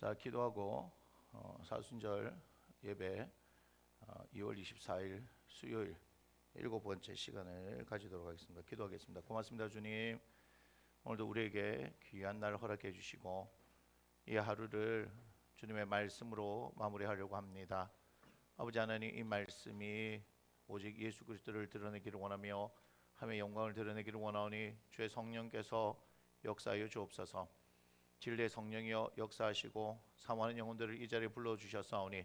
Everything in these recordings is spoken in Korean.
자, 기도하고 사순절 예배 2월 24일 수요일 7번째 시간을 가지도록 하겠습니다. 기도하겠습니다. 고맙습니다. 주님, 오늘도 우리에게 귀한 날 허락해 주시고 이 하루를 주님의 말씀으로 마무리하려고 합니다. 아버지 하나님, 이 말씀이 오직 예수 그리스도를 드러내기를 원하며 하나님의 영광을 드러내기를 원하오니 주의 성령께서 역사하여 주옵소서. 진리의 성령이여 역사하시고 사모하는 영혼들을 이 자리에 불러주셨사오니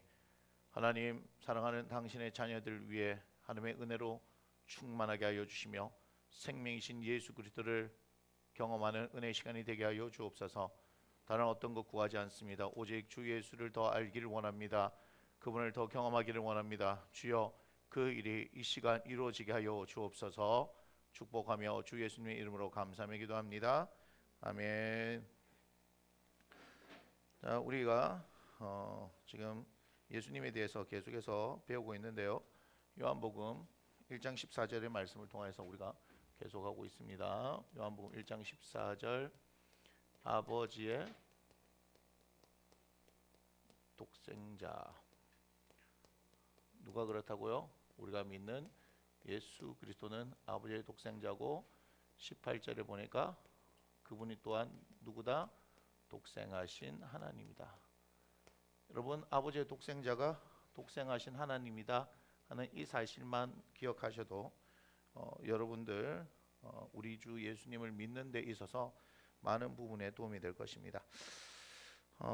하나님, 사랑하는 당신의 자녀들 위해 하나님의 은혜로 충만하게 하여 주시며 생명이신 예수 그리스도를 경험하는 은혜의 시간이 되게 하여 주옵소서. 다른 어떤 것 구하지 않습니다. 오직 주 예수를 더 알기를 원합니다. 그분을 더 경험하기를 원합니다. 주여, 그 일이 이 시간 이루어지게 하여 주옵소서. 축복하며 주 예수님의 이름으로 감사하며 기도합니다. 아멘. 자, 우리가 지금 예수님에 대해서 계속해서 배우고 있는데요. 요한복음 1장 14절의 말씀을 통해서 우리가 계속하고 있습니다. 요한복음 1장 14절, 아버지의 독생자. 누가 그렇다고요? 우리가 믿는 예수 그리스도는 아버지의 독생자고, 18절에 보니까 그분이 또한 누구다? 독생하신 하나님이다. 여러분, 아버지의 독생자가 독생하신 하나님이다 하는 이 사실만 기억하셔도 여러분들 우리 주 예수님을 믿는 데 있어서 많은 부분에 도움이 될 것입니다.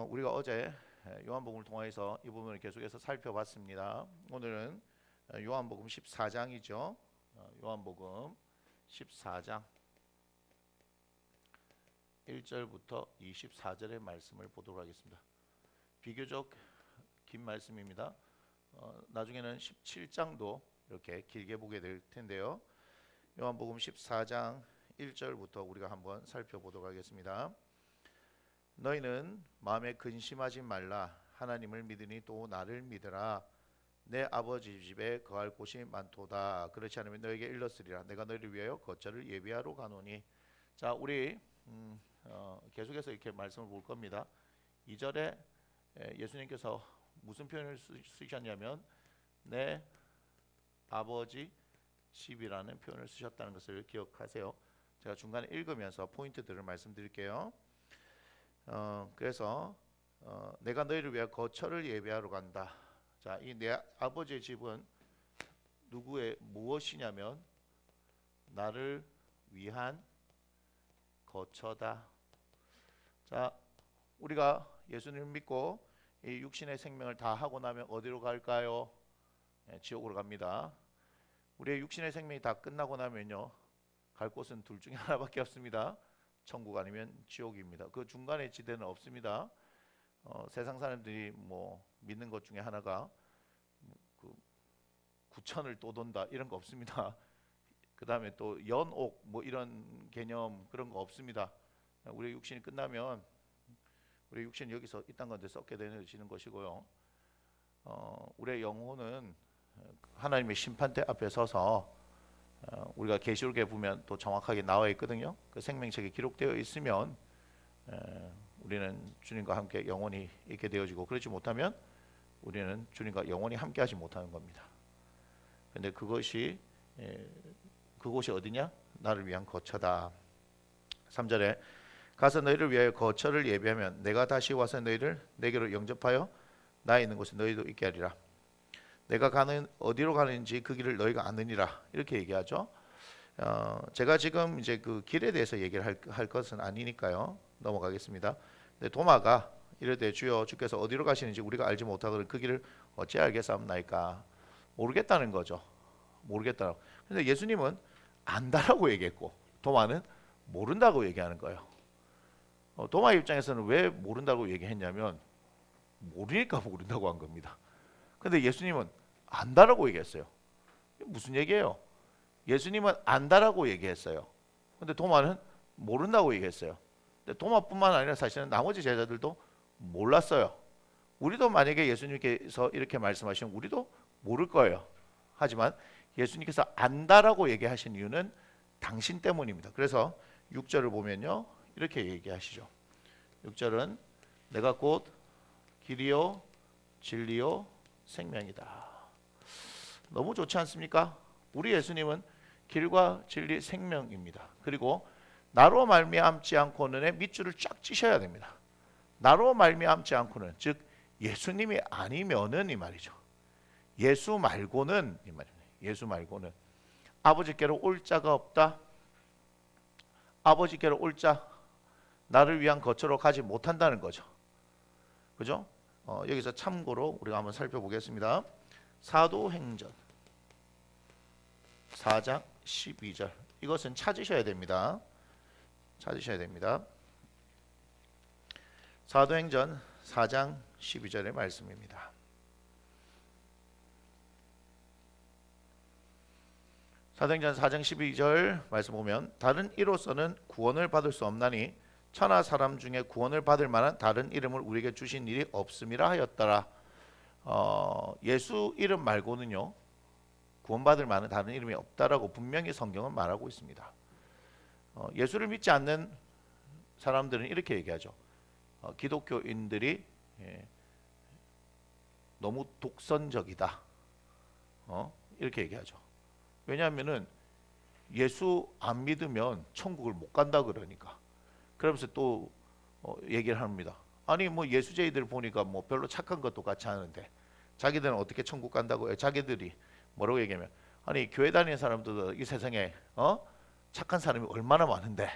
우리가 어제 요한복음을 통해서 이 부분을 계속해서 살펴봤습니다. 오늘은 요한복음 14장이죠. 요한복음 14장 1절부터 24절의 말씀을 보도록 하겠습니다. 비교적 긴 말씀입니다. 나중에는 17장도 이렇게 길게 보게 될 텐데요. 요한복음 14장 1절부터 우리가 한번 살펴보도록 하겠습니다. 너희는 마음에 근심하지 말라. 하나님을 믿으니 또 나를 믿으라. 내 아버지 집에 거할 곳이 많도다. 그렇지 않으면 너에게 일렀으리라. 내가 너희를 위하여 거처를 예비하러 가노니. 자, 우리 계속해서 이렇게 말씀을 볼 겁니다. 2절에 예수님께서 무슨 표현을 쓰셨냐면 내 아버지 집이라는 표현을 쓰셨다는 것을 기억하세요. 제가 중간에 읽으면서 포인트들을 말씀드릴게요. 그래서 내가 너희를 위해 거처를 예비하러 간다. 자, 이 내 아버지의 집은 누구의 무엇이냐면 나를 위한 거처다. 자, 우리가 예수님을 믿고 이 육신의 생명을 다 하고 나면 어디로 갈까요? 지옥으로 갑니다. 우리의 육신의 생명이 다 끝나고 나면요, 갈 곳은 둘 중에 하나밖에 없습니다. 천국 아니면 지옥입니다. 그 중간의 지대는 없습니다. 세상 사람들이 뭐 믿는 것 중에 하나가 그 구천을 또 돈다 이런 거 없습니다. 그 다음에 또 연옥 뭐 이런 개념 그런 거 없습니다. 우리 육신이 끝나면 우리 육신이 여기서 이 땅 가운데 썩게 되어지는 것이고요. 우리의 영혼은 하나님의 심판대 앞에 서서 우리가 계시록에 보면 또 정확하게 나와 있거든요. 그 생명책에 기록되어 있으면 우리는 주님과 함께 영원히 있게 되어지고, 그렇지 못하면 우리는 주님과 영원히 함께하지 못하는 겁니다. 그런데 그것이 어디냐? 나를 위한 거처다. 3절에 가서 너희를 위하여 거처를 예비하면 내가 다시 와서 너희를 내게로 영접하여 나 있는 곳에 너희도 있게 하리라. 내가 가는 어디로 가는지 그 길을 너희가 아느니라. 이렇게 얘기하죠. 제가 지금 이제 그 길에 대해서 얘기를 할 것은 아니니까요. 넘어가겠습니다. 근데 도마가 이르되 주여 주께서 어디로 가시는지 우리가 알지 못하거늘 그 길을 어찌 알겠사옵나이까. 모르겠다는 거죠. 모르겠다고. 근데 예수님은 안다라고 얘기했고 도마는 모른다고 얘기하는 거예요. 도마 입장에서는 왜 모른다고 얘기했냐면 모르니까 모른다고 한 겁니다. 근데 예수님은 안다라고 얘기했어요. 무슨 얘기예요? 예수님은 안다라고 얘기했어요. 근데 도마는 모른다고 얘기했어요. 근데 도마뿐만 아니라 사실은 나머지 제자들도 몰랐어요. 우리도 만약에 예수님께서 이렇게 말씀하시면 우리도 모를 거예요. 하지만 예수님께서 안다라고 얘기하신 이유는 당신 때문입니다. 그래서 6절을 보면요, 이렇게 얘기하시죠. 6절은 내가 곧 길이요 진리요 생명이다. 너무 좋지 않습니까? 우리 예수님은 길과 진리 생명입니다. 그리고 나로 말미암지 않고는 밑줄을 쫙 찌셔야 됩니다. 나로 말미암지 않고는, 즉 예수님이 아니면은 이 말이죠. 예수 말고는 이 말입니다. 예수 말고는 아버지께로 올 자가 없다. 아버지께로 올 자, 나를 위한 거처로 가지 못한다는 거죠. 그죠? 여기서 참고로 우리가 한번 살펴보겠습니다. 사도행전 4장 12절, 이것은 찾으셔야 됩니다. 찾으셔야 됩니다. 사도행전 4장 12절의 말씀입니다. 사도행전 4장 12절 말씀 보면, 다른 이로서는 구원을 받을 수 없나니 천하 사람 중에 구원을 받을 만한 다른 이름을 우리에게 주신 일이 없음이라 하였더라. 예수 이름 말고는요 구원받을 만한 다른 이름이 없다라고 분명히 성경은 말하고 있습니다. 예수를 믿지 않는 사람들은 이렇게 얘기하죠. 기독교인들이 너무 독선적이다. 이렇게 얘기하죠. 왜냐하면은 예수 안 믿으면 천국을 못 간다 그러니까. 그러면서 또 얘기를 합니다. 아니 뭐 예수제이들 보니까 뭐 별로 착한 것도 같이 하는데 자기들은 어떻게 천국 간다고 해요? 자기들이 뭐라고 얘기하면, 아니 교회 다니는 사람들도 이 세상에 착한 사람이 얼마나 많은데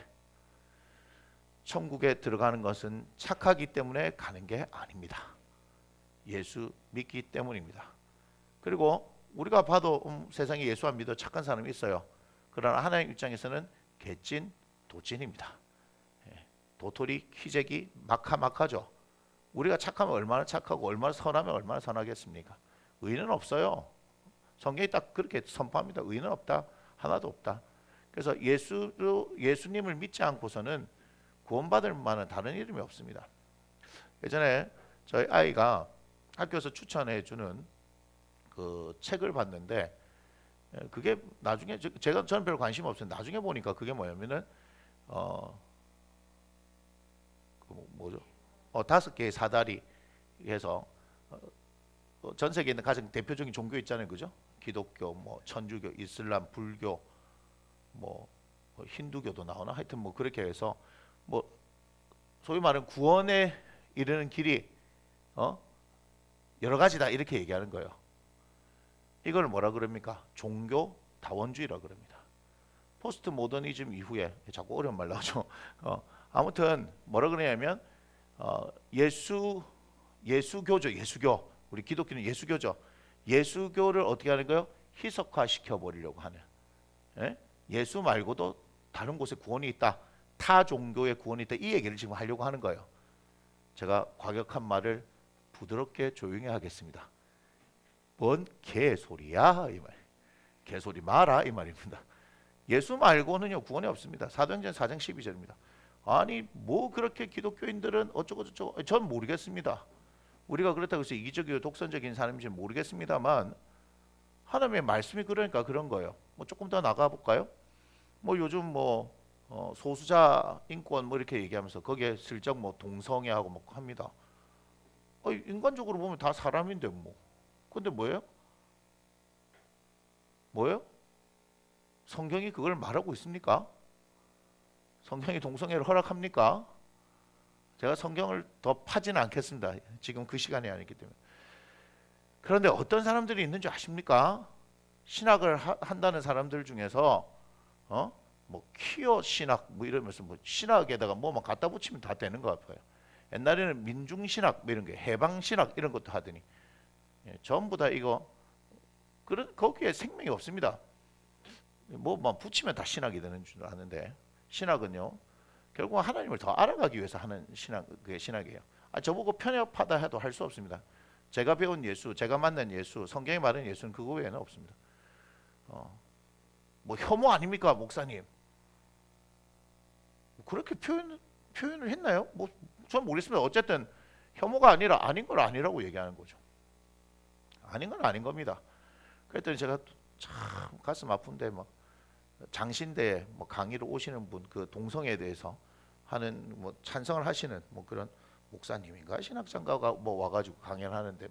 천국에 들어가는 것은 착하기 때문에 가는 게 아닙니다. 예수 믿기 때문입니다. 그리고 우리가 봐도 세상에 예수 안 믿어 착한 사람이 있어요. 그러나 하나님 입장에서는 개찐 도찐입니다. 도토리 키재기 마카마카죠. 우리가 착하면 얼마나 착하고 얼마나 선하면 얼마나 선하겠습니까? 의는 없어요. 성경이 딱 그렇게 선포합니다. 의는 없다. 하나도 없다. 그래서 예수님을 믿지 않고서는 구원받을 만한 다른 이름이 없습니다. 예전에 저희 아이가 학교에서 추천해 주는 그 책을 봤는데, 그게 나중에 저는 별 관심 없어요. 나중에 보니까 그게 뭐냐면은 뭐죠? 5개의 사다리 해서 전 세계에 있는 가장 대표적인 종교 있잖아요, 그죠? 기독교, 뭐 천주교, 이슬람, 불교, 뭐 힌두교도 나오나, 하여튼 뭐 그렇게 해서 뭐 소위 말하는 구원에 이르는 길이 여러 가지다 이렇게 얘기하는 거예요. 이걸 뭐라 그럽니까? 종교 다원주의라 그럽니다. 포스트 모더니즘 이후에, 자꾸 어려운 말 나오죠. 아무튼 뭐라 그러냐면 예수교죠. 예수교. 우리 기독교는 예수교죠. 예수교를 어떻게 하는 거예요? 희석화시켜 버리려고 하는. 예수 말고도 다른 곳에 구원이 있다. 타 종교의 구원이 있다. 이 얘기를 지금 하려고 하는 거예요. 제가 과격한 말을 부드럽게 조용히 하겠습니다. 뭔 개소리야 이 말. 개소리 마라 이 말입니다. 예수 말고는요 구원이 없습니다. 사도행전 4장 12절입니다. 아니 뭐 그렇게 기독교인들은 어쩌고 저쩌고, 전 모르겠습니다. 우리가 그렇다고 해서 이기적이고 독선적인 사람인지 모르겠습니다만 하나님의 말씀이 그러니까 그런 거예요. 뭐 조금 더 나가 볼까요? 뭐 요즘 뭐 소수자 인권 뭐 이렇게 얘기하면서 거기에 슬쩍 뭐 동성애하고 뭐 합니다. 인간적으로 보면 다 사람인데 뭐. 근데 뭐예요? 뭐예요? 성경이 그걸 말하고 있습니까? 성경이 동성애를 허락합니까? 제가 성경을 더 파지는 않겠습니다. 지금 그 시간이 아니기 때문에. 그런데 어떤 사람들이 있는 줄 아십니까? 신학을 한다는 사람들 중에서 뭐 퀴어 신학 뭐 이러면서 뭐 신학에다가 뭐만 갖다 붙이면 다 되는 것 같아요. 옛날에는 민중 신학 뭐 이런 게 해방 신학 이런 것도 하더니 전부 다 이거 거기에 생명이 없습니다. 뭐만 붙이면 다 신학이 되는 줄 아는데, 신학은요 결국 하나님을 더 알아가기 위해서 하는 그게 신학이에요. 저보고 편협하다 해도 할 수 없습니다. 제가 배운 예수, 제가 만난 예수, 성경이 말하는 예수는 그거 외에는 없습니다. 뭐 혐오 아닙니까 목사님? 그렇게 표현을 했나요? 뭐 전 모르겠습니다. 어쨌든 혐오가 아니라 아닌 걸 아니라고 얘기하는 거죠. 아닌 건 아닌 겁니다. 그랬더니 제가 참 가슴 아픈데 막 장신대에 뭐 강의를 오시는 분, 그 동성애에 대해서 하는 뭐 찬성을 하시는 뭐 그런 목사님인가 신학장가가 뭐 와가지고 강연을 하는데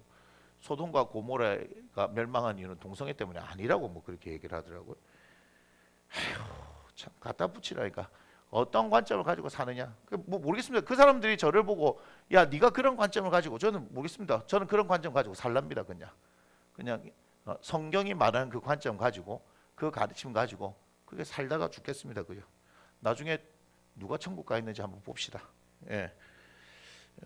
소돔과 고모라가 멸망한 이유는 동성애 때문에 아니라고 뭐 그렇게 얘기를 하더라고요. 에휴, 참 갖다 붙이라니까. 어떤 관점을 가지고 사느냐. 뭐 모르겠습니다. 그 사람들이 저를 보고 야 네가 그런 관점을 가지고, 저는 모르겠습니다. 저는 그런 관점 가지고 살랍니다. 그냥 성경이 말하는 그 관점 가지고, 그 가르침 가지고 그게 살다가 죽겠습니다. 그죠? 나중에 누가 천국 가 있는지 한번 봅시다. 예.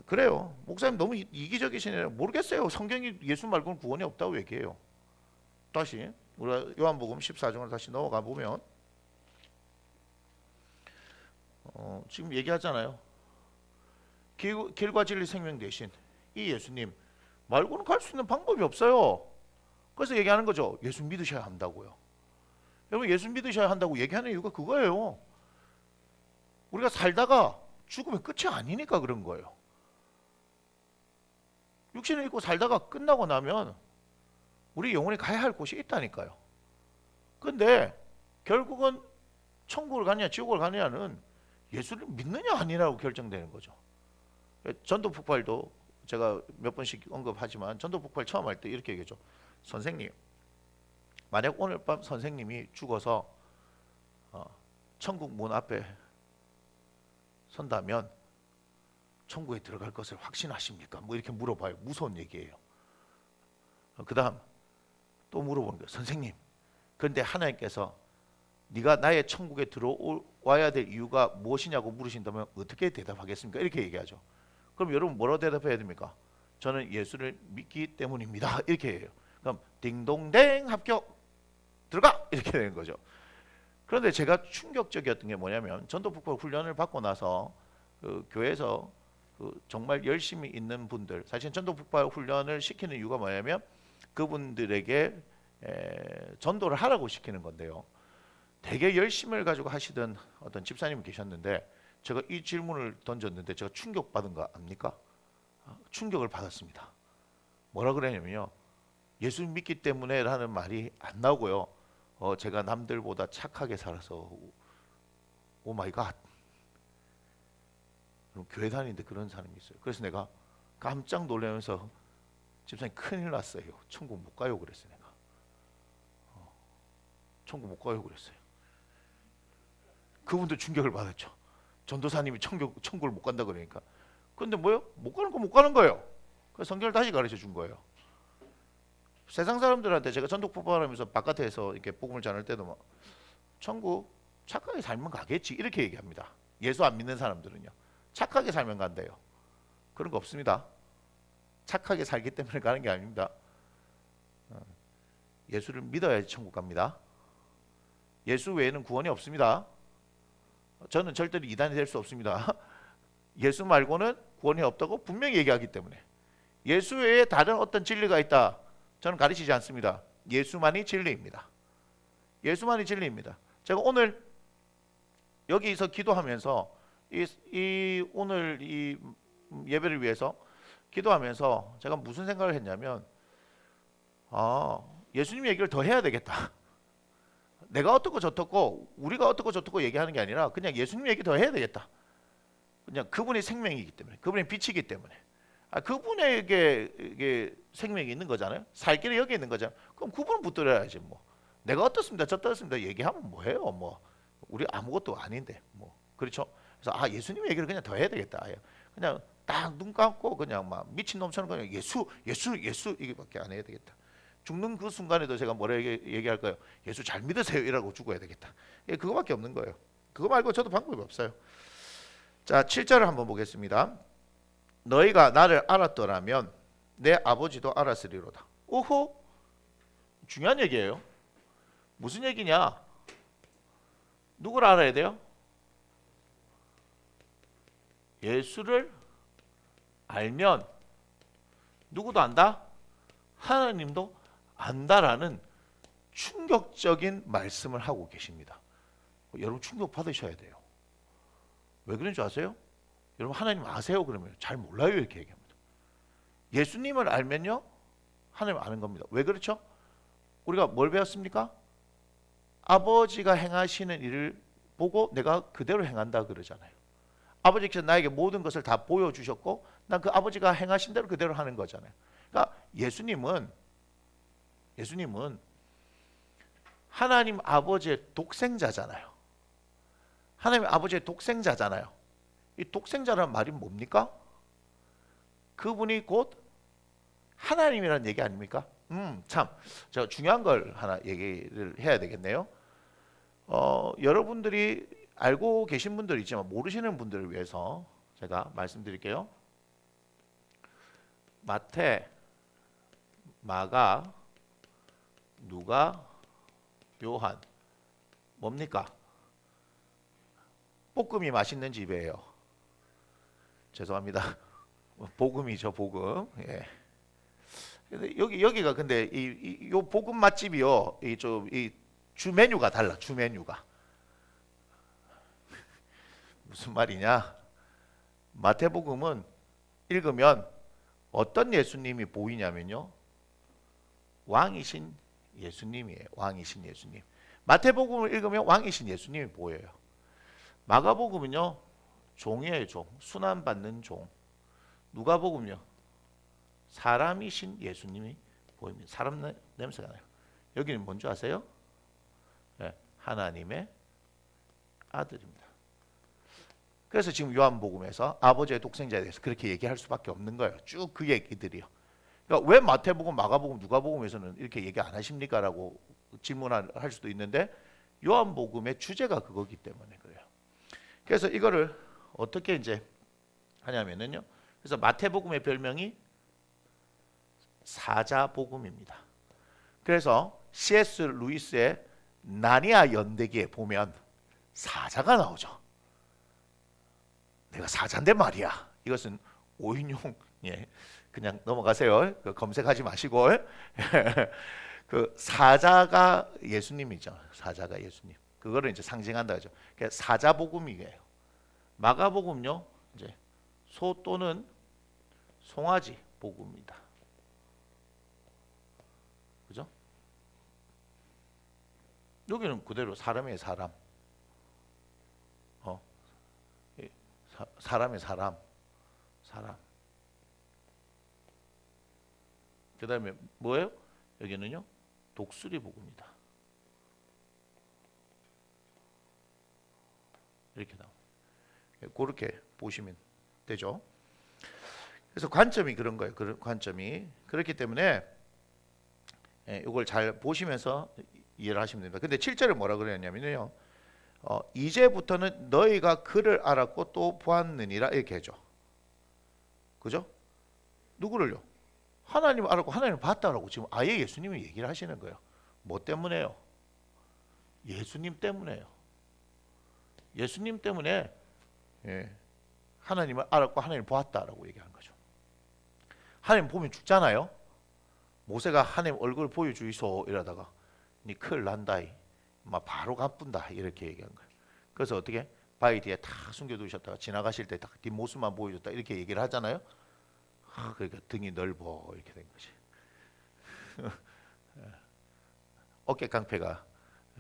그래요. 목사님 너무 이기적이시네요. 모르겠어요. 성경이 예수 말고는 구원이 없다고 얘기해요. 다시 우리가 요한복음 14장을 다시 넘어가 보면 지금 얘기하잖아요. 길과 진리 생명 대신 이 예수님 말고는 갈 수 있는 방법이 없어요. 그래서 얘기하는 거죠. 예수 믿으셔야 한다고요. 여러분, 예수 믿으셔야 한다고 얘기하는 이유가 그거예요. 우리가 살다가 죽으면 끝이 아니니까 그런 거예요. 육신을 입고 살다가 끝나고 나면 우리 영혼이 가야 할 곳이 있다니까요. 근데 결국은 천국을 가느냐 지옥을 가느냐는 예수를 믿느냐 아니냐고 결정되는 거죠. 전도 폭발도 제가 몇 번씩 언급하지만, 전도 폭발 처음 할 때 이렇게 얘기했죠. 선생님, 만약 오늘 밤 선생님이 죽어서 천국 문 앞에 선다면 천국에 들어갈 것을 확신하십니까? 뭐 이렇게 물어봐요. 무서운 얘기예요. 그 다음 또 물어보는 거예요. 선생님, 그런데 하나님께서 네가 나의 천국에 들어와야 될 이유가 무엇이냐고 물으신다면 어떻게 대답하겠습니까? 이렇게 얘기하죠. 그럼 여러분 뭐라고 대답해야 됩니까? 저는 예수를 믿기 때문입니다. 이렇게 해요. 그럼 딩동댕 합격, 들어가! 이렇게 되는 거죠. 그런데 제가 충격적이었던 게 뭐냐면, 전도폭발 훈련을 받고 나서 그 교회에서 정말 열심히 있는 분들, 사실 전도폭발 훈련을 시키는 이유가 뭐냐면 그분들에게 전도를 하라고 시키는 건데요. 되게 열심을 가지고 하시던 어떤 집사님이 계셨는데, 제가 이 질문을 던졌는데 제가 충격받은 거 압니까? 충격을 받았습니다. 뭐라 그러냐면요, 예수 믿기 때문에 라는 말이 안 나오고요, 제가 남들보다 착하게 살아서. 오 마이 갓. 교회 다니는데 그런 사람이 있어요. 그래서 내가 깜짝 놀라면서 집사님 큰일 났어요. 천국 못 가요 그랬어요. 내가 천국 못 가요 그랬어요. 그분도 충격을 받았죠. 전도사님이 천국을 못 간다 그러니까. 근데 뭐요? 못 가는 거 못 가는 거예요. 그래서 성경을 다시 가르쳐 준 거예요. 세상 사람들한테 제가 전도 폭발하면서 바깥에서 이렇게 복음을 전할 때도 막 천국 착하게 살면 가겠지 이렇게 얘기합니다. 예수 안 믿는 사람들은요, 착하게 살면 간대요. 그런 거 없습니다. 착하게 살기 때문에 가는 게 아닙니다. 예수를 믿어야지 천국 갑니다. 예수 외에는 구원이 없습니다. 저는 절대로 이단이 될 수 없습니다. 예수 말고는 구원이 없다고 분명히 얘기하기 때문에. 예수 외에 다른 어떤 진리가 있다, 저는 가르치지 않습니다. 예수만이 진리입니다. 예수만이 진리입니다. 제가 오늘 여기서 기도하면서 오늘 이 예배를 위해서 기도하면서 제가 무슨 생각을 했냐면, 예수님 얘기를 더 해야 되겠다. 내가 어떻고 저떻고 우리가 어떻고 저떻고 얘기하는 게 아니라 그냥 예수님 얘기 더 해야 되겠다. 그냥 그분이 생명이기 때문에, 그분이 빛이기 때문에, 그분에게 이게 생명이 있는 거잖아요. 살 길이 여기 있는 거잖아요. 그럼 그분을 붙들어야지. 뭐 내가 어떻습니다 저떻습니다 얘기하면 뭐해요. 뭐 우리 아무것도 아닌데 뭐. 그렇죠. 그래서 예수님 얘기를 그냥 더 해야 되겠다. 그냥 딱 눈 감고 그냥 막 미친놈처럼 그냥 예수 이게밖에 안 해야 되겠다. 죽는 그 순간에도 제가 뭐라 얘기할까요? 예수 잘 믿으세요 이라고 죽어야 되겠다. 그거밖에 없는 거예요. 그거 말고 저도 방법이 없어요. 자, 7절을 한번 보겠습니다. 너희가 나를 알았더라면 내 아버지도 알았으리로다. 오호, 중요한 얘기예요. 무슨 얘기냐? 누구를 알아야 돼요? 예수를 알면 누구도 안다? 하나님도 안다라는 충격적인 말씀을 하고 계십니다. 여러분 충격 받으셔야 돼요. 왜 그런 줄 아세요? 여러분 하나님 아세요? 그러면 잘 몰라요 이렇게 얘기합니다. 예수님을 알면요 하나님 아는 겁니다. 왜 그렇죠? 우리가 뭘 배웠습니까? 아버지가 행하시는 일을 보고 내가 그대로 행한다 그러잖아요. 아버지께서 나에게 모든 것을 다 보여주셨고 난 그 아버지가 행하신 대로 그대로 하는 거잖아요. 그러니까 예수님은 하나님 아버지의 독생자잖아요. 하나님 아버지의 독생자잖아요. 이 독생자라는 말이 뭡니까? 그분이 곧 하나님이라는 얘기 아닙니까? 참, 저 중요한 걸 하나 얘기를 해야 되겠네요. 여러분들이 알고 계신 분들 있지만 모르시는 분들을 위해서 제가 말씀드릴게요. 마태, 마가, 누가, 요한 뭡니까? 볶음이 맛있는 집이에요. 죄송합니다. 복음이죠, 복음. 예. 근데 여기가 근데 요 볶음 맛집이요. 이 주 메뉴가 달라. 주 메뉴가 무슨 말이냐? 마태복음은 읽으면 어떤 예수님이 보이냐면요. 왕이신 예수님이에요. 왕이신 예수님. 마태복음을 읽으면 왕이신 예수님이 보여요. 마가복음은요. 종이에요, 종. 순환받는 종. 누가복음요. 사람이신 예수님이 보입니다. 사람 냄새가 나요. 여기는 뭔지 아세요? 네, 하나님의 아들입니다. 그래서 지금 요한복음에서 아버지의 독생자에 대해서 그렇게 얘기할 수밖에 없는 거예요. 쭉 그 얘기들이요. 그러니까 왜 마태복음, 마가복음, 누가복음에서는 이렇게 얘기 안 하십니까? 라고 질문할 수도 있는데 요한복음의 주제가 그거기 때문에 그래요. 그래서 이거를 어떻게 이제 하냐면요. 그래서 마태복음의 별명이 사자복음입니다. 그래서 C.S. 루이스의 나니아 연대기에 보면 사자가 나오죠. 내가 사자인데 말이야. 이것은 오인용, 예, 그냥 넘어가세요. 검색하지 마시고. 그 사자가 예수님이죠. 사자가 예수님. 그거를 이제 상징한다 하죠. 사자복음이에요. 마가복음요, 이제 소 또는 송아지 복음입니다. 그죠? 여기는 그대로 사람의 사람. 사람의 사람. 그 다음에 뭐예요? 여기는요, 독수리 복음이다. 이렇게 나옵니다. 그렇게 보시면 되죠. 그래서 관점이 그런 거예요. 그런 관점이 그렇기 때문에 이걸 잘 보시면서 이해를 하시면 됩니다. 근데 7절에 뭐라 그랬냐면요, 이제부터는 너희가 그를 알았고 또 보았느니라 이렇게 해줘. 그죠? 누구를요? 하나님을 알았고 하나님을 봤다라고 지금 아예 예수님이 얘기를 하시는 거예요. 뭐 때문에요? 예수님 때문에요. 예수님 때문에 하나님을 알았고 하나님을 보았다라고 얘기하는 거죠. 하나님 보면 죽잖아요. 모세가 하나님 얼굴 보여주이소 이러다가 니 큰일 난다이, 막 바로 가뿐다 이렇게 얘기한 거예요. 그래서 어떻게 바위 뒤에 다 숨겨두셨다가 지나가실 때 딱 뒷모습만 보여줬다 이렇게 얘기를 하잖아요. 그러니까 등이 넓어 이렇게 된 거지. 어깨 깡패가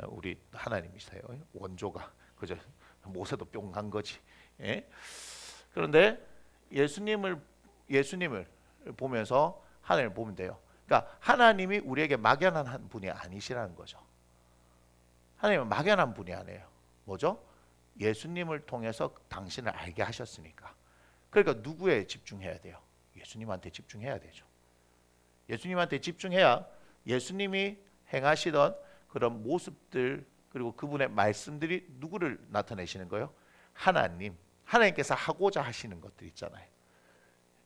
우리 하나님이세요. 원조가. 그죠? 모세도 뿅 간 거지. 예? 그런데 예수님을 보면서 하나님을 보면 돼요. 그러니까 하나님이 우리에게 막연한 분이 아니시라는 거죠. 하나님은 막연한 분이 아니에요. 뭐죠? 예수님을 통해서 당신을 알게 하셨으니까. 그러니까 누구에 집중해야 돼요? 예수님한테 집중해야 되죠. 예수님한테 집중해야 예수님이 행하시던 그런 모습들 그리고 그분의 말씀들이 누구를 나타내시는 거예요? 하나님께서 하고자 하시는 것들 있잖아요.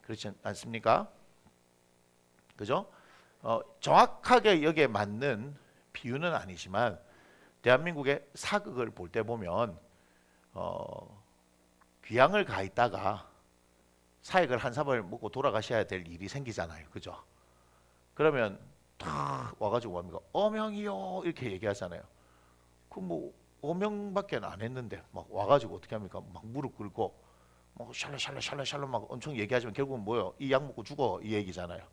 그렇지 않습니까? 그죠? 정확하게 여기에 맞는 비유는 아니지만 대한민국의 사극을 볼 때 보면 귀향을 가 있다가 사액을 한 사발 먹고 돌아가셔야 될 일이 생기잖아요. 그죠? 그러면 탁 와가지고 뭡니까? 어명이요 이렇게 얘기하잖아요. 그 뭐 어명밖에 안 했는데 막 와가지고 어떻게 합니까? 막 무릎 꿇고 뭐 샬라샬라 막 엄청 얘기하지만 결국은 뭐예요? 이 약 먹고 죽어 이 얘기잖아요.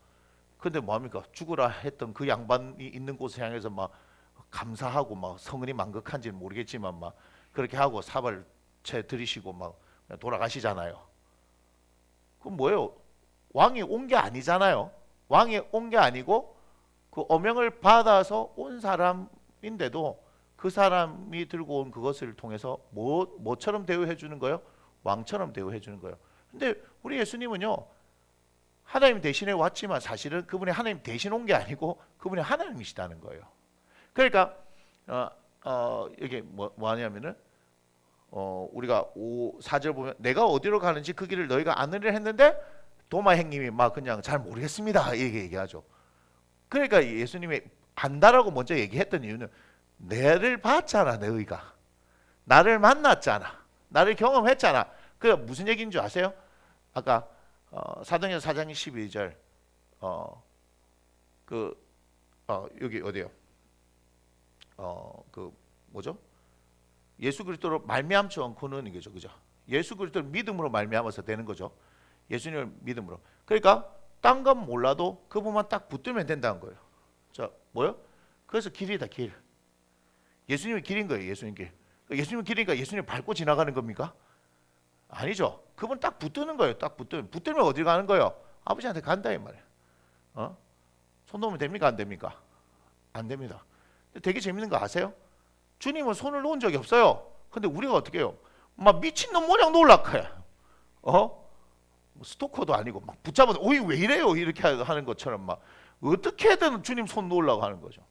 근데 뭐합니까? 죽으라 했던 그 양반이 있는 곳을 향해서 막 감사하고 막 성은이 만극한지는 모르겠지만 막 그렇게 하고 사발채 들이시고 막 돌아가시잖아요. 그럼 뭐예요? 왕이 온 게 아니잖아요. 왕이 온 게 아니고 그 어명을 받아서 온 사람인데도 그 사람이 들고 온 그것을 통해서 뭐처럼 대우해 주는 거예요? 왕처럼 대우해 주는 거예요. 근데 우리 예수님은요, 하나님 대신에 왔지만 사실은 그분이 하나님 대신 온 게 아니고 그분이 하나님이시다는 거예요. 그러니까 이게 뭐 하냐면은 우리가 4절 보면 내가 어디로 가는지 그 길을 너희가 아느리라 했는데 도마 행님이 막 그냥 잘 모르겠습니다 이렇게 얘기하죠. 그러니까 예수님이 안다라고 먼저 얘기했던 이유는 내를 봤잖아. 너희가 나를 만났잖아. 나를 경험했잖아. 그 무슨 얘기인 줄 아세요? 아까 사도행전 4장 12절 여기 어디요? 그 뭐죠? 예수 그리스도로 말미암지 않고는 이거죠, 그죠? 예수 그리스도를 믿음으로 말미암아서 되는 거죠. 예수님을 믿음으로. 그러니까 딴 건 몰라도 그분만 딱 붙들면 된다는 거예요. 자, 뭐요? 그래서 길이다, 길. 예수님이 길인 거예요, 예수님 길. 예수님 길이니까 예수님 밟고 지나가는 겁니까? 아니죠. 그분 딱 붙드는 거예요. 딱 붙들면 어디 가는 거예요? 아버지한테 간다 이 말이에요. 손 놓으면 됩니까? 안 됩니까? 안 됩니다. 되게 재밌는 거 아세요? 주님은 손을 놓은 적이 없어요. 근데 우리가 어떻게 해요? 막 미친놈 모양 놀라카야. 스토커도 아니고 막 붙잡아서 오이 왜 이래요? 이렇게 하는 것처럼 막 어떻게든 주님 손 놓으려고 하는 거죠.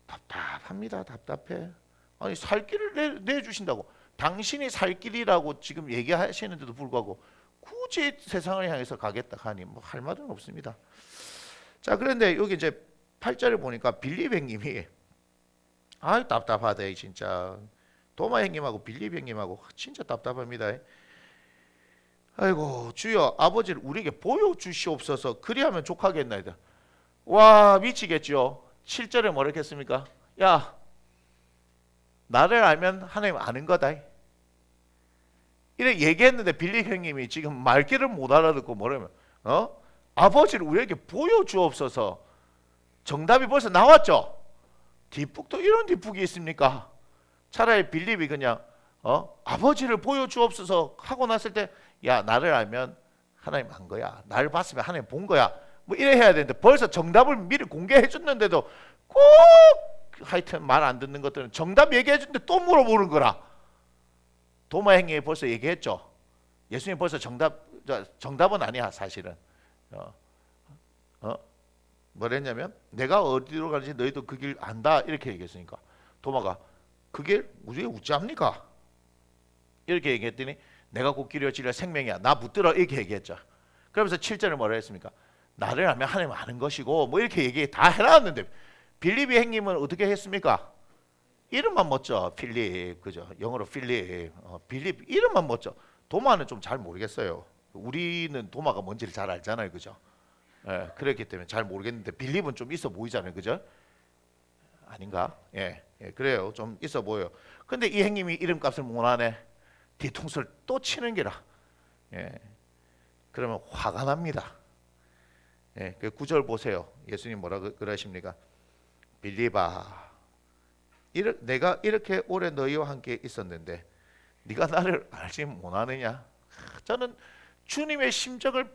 답답합니다. 답답해. 아니 살 길을 내주신다고. 당신이 살 길이라고 지금 얘기하시는데도 불구하고 굳이 세상을 향해서 가겠다 하니 뭐 할 말은 없습니다. 자, 그런데 여기 이제 8절에 보니까 빌립 형님이 아유 답답하다 진짜. 도마 형님하고 빌립 형님하고 진짜 답답합니다. 아이고 주여 아버지를 우리에게 보여주시옵소서. 그리하면 족하겠나이다. 와 미치겠죠. 7절에 뭐라 했습니까? 야 나를 알면 하나님 아는 거다. 이렇게 얘기했는데 빌립 형님이 지금 말귀를 못 알아듣고 뭐라면 아버지를 우리에게 보여주옵소서. 정답이 벌써 나왔죠. 뒷북도 이런 뒷북이 있습니까? 차라리 빌립이 그냥 아버지를 보여주옵소서 하고 났을 때 야 나를 알면 하나님 안 거야. 나를 봤으면 하나님 본 거야. 뭐 이래 해야 되는데 벌써 정답을 미리 공개해 줬는데도 꼭 하여튼 말 안 듣는 것들은 정답 얘기해 줬는데 또 물어보는 거라. 도마 행위에 벌써 얘기했죠. 예수님 벌써 정답은 아니야 사실은. 뭐랬냐면 내가 어디로 가는지 너희도 그 길 안다 이렇게 얘기했으니까 도마가 그 길 우리가 우짜합니까? 이렇게 얘기했더니 내가 곧 길이요 진리요 생명이야 나 붙들어 이렇게 얘기했죠. 그러면서 7절에 뭐라 했습니까? 나를 알면 하나님 아는 것이고 뭐 이렇게 얘기 다 해놨는데 빌립이 행님은 어떻게 했습니까? 이름만 멋져. 필립 그죠? 영어로 필립 빌립 이름만 멋져. 도마는 좀 잘 모르겠어요. 우리는 도마가 뭔지를 잘 알잖아요, 그죠? 예, 그렇기 때문에 잘 모르겠는데 빌립은 좀 있어 보이잖아요, 그죠? 아닌가? 예, 그래요. 좀 있어 보여요. 근데 이 행님이 이름값을 못 하네. 뒤통수를 또 치는 게라. 예, 그러면 화가 납니다. 예, 그 9절 보세요. 예수님 뭐라 그러십니까? 빌립아, 내가 이렇게 오래 너희와 함께 있었는데 네가 나를 알지 못하느냐? 저는 주님의 심정을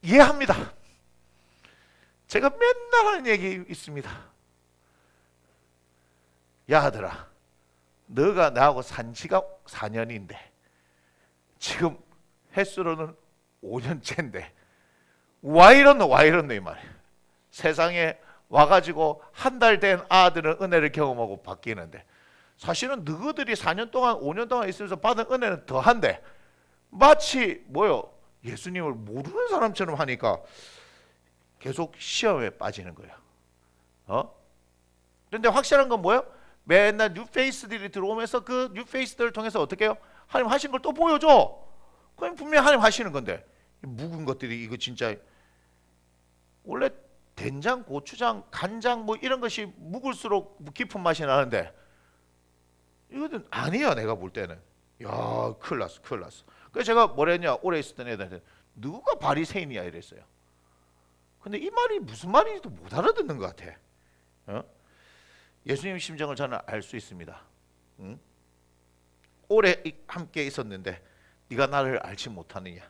이해합니다. 제가 맨날 하는 얘기 있습니다. 야 아들아, 너가 나하고 산 지가 4년인데 지금 횟수로는 5년째인데 와 이렇노 이 말이에요. 세상에 와가지고 한 달 된 아들은 은혜를 경험하고 바뀌는데 사실은 너희들이 4년 동안 5년 동안 있으면서 받은 은혜는 더한데 마치 뭐요 예수님을 모르는 사람처럼 하니까 계속 시험에 빠지는 거예요. 그런데 확실한 건 뭐예요? 맨날 뉴페이스들이 들어오면서 그 뉴페이스들을 통해서 어떻게 해요? 하나님 하신 걸 또 보여줘. 그럼 분명히 하나님 하시는 건데 묵은 것들이 이거 진짜 원래 된장, 고추장, 간장 뭐 이런 것이 묵을수록 깊은 맛이 나는데 이거는 아니야. 내가 볼 때는 야 큰일 났어. 그래서 제가 뭐랬냐 오래 있었던 애들한테 누가 바리새인이야 이랬어요. 근데 이 말이 무슨 말인지도 못 알아듣는 것 같아. 예수님 심정을 저는 알 수 있습니다. 오래 함께 있었는데 네가 나를 알지 못하느냐?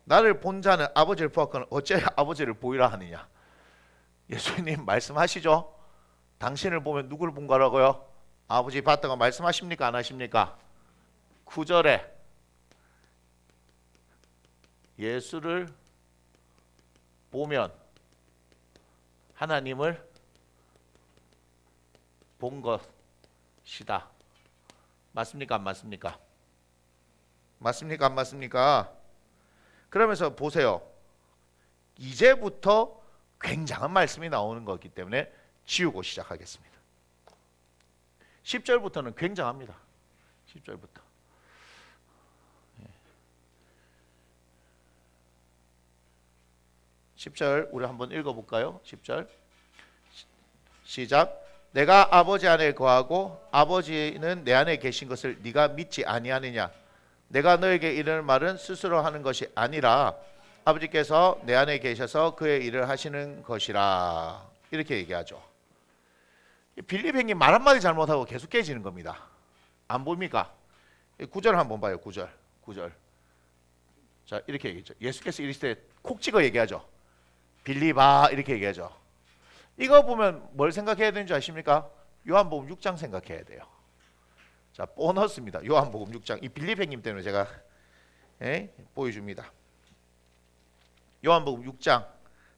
나를 본 자는 아버지를 보았거늘 어째 아버지를 보이라 하느냐? 예수님 말씀하시죠? 당신을 보면 누구를 본 거라고요? 아버지 봤다고 말씀하십니까? 안 하십니까? 9절에 예수를 보면 하나님을 본 것이다. 맞습니까? 안 맞습니까? 맞습니까? 안 맞습니까? 그러면서 보세요. 이제부터 굉장한 말씀이 나오는 거기 때문에 지우고 시작하겠습니다. 10절부터는 굉장합니다. 10절부터. 10절 우리 한번 읽어볼까요? 10절 시작. 내가 아버지 안에 거하고 아버지는 내 안에 계신 것을 네가 믿지 아니하느냐? 내가 너에게 이르는 말은 스스로 하는 것이 아니라 아버지께서 내 안에 계셔서 그의 일을 하시는 것이라. 이렇게 얘기하죠. 빌립 행님 말 한마디 잘못하고 계속 깨지는 겁니다. 안 보입니까? 9절 한번 봐요. 9절. 자, 이렇게 얘기했죠. 예수께서 이르시되 콕 찍어 얘기하죠. 빌립아 이렇게 얘기하죠. 이거 보면 뭘 생각해야 되는지 아십니까? 요한복음 6장 생각해야 돼요. 자, 보너스입니다. 요한복음 6장. 이 빌립 행님 때문에 제가 보여줍니다. 요한복음 6장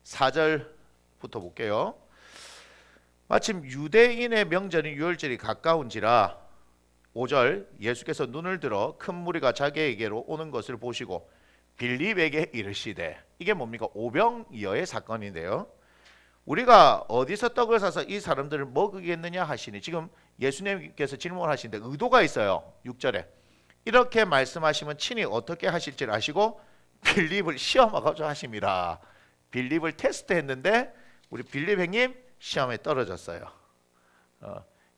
4절부터 볼게요. 마침 유대인의 명절인 유월절이 가까운지라 5절 예수께서 눈을 들어 큰 무리가 자기에게로 오는 것을 보시고 빌립에게 이르시되, 이게 뭡니까? 오병이어의 사건인데요. 우리가 어디서 떡을 사서 이 사람들을 먹이겠느냐 하시니, 지금 예수님께서 질문을 하시는데 의도가 있어요. 6절에 이렇게 말씀하시면 친히 어떻게 하실지를 아시고 빌립을 시험하고자 하심이라. 빌립을 테스트했는데 우리 빌립 행님 시험에 떨어졌어요.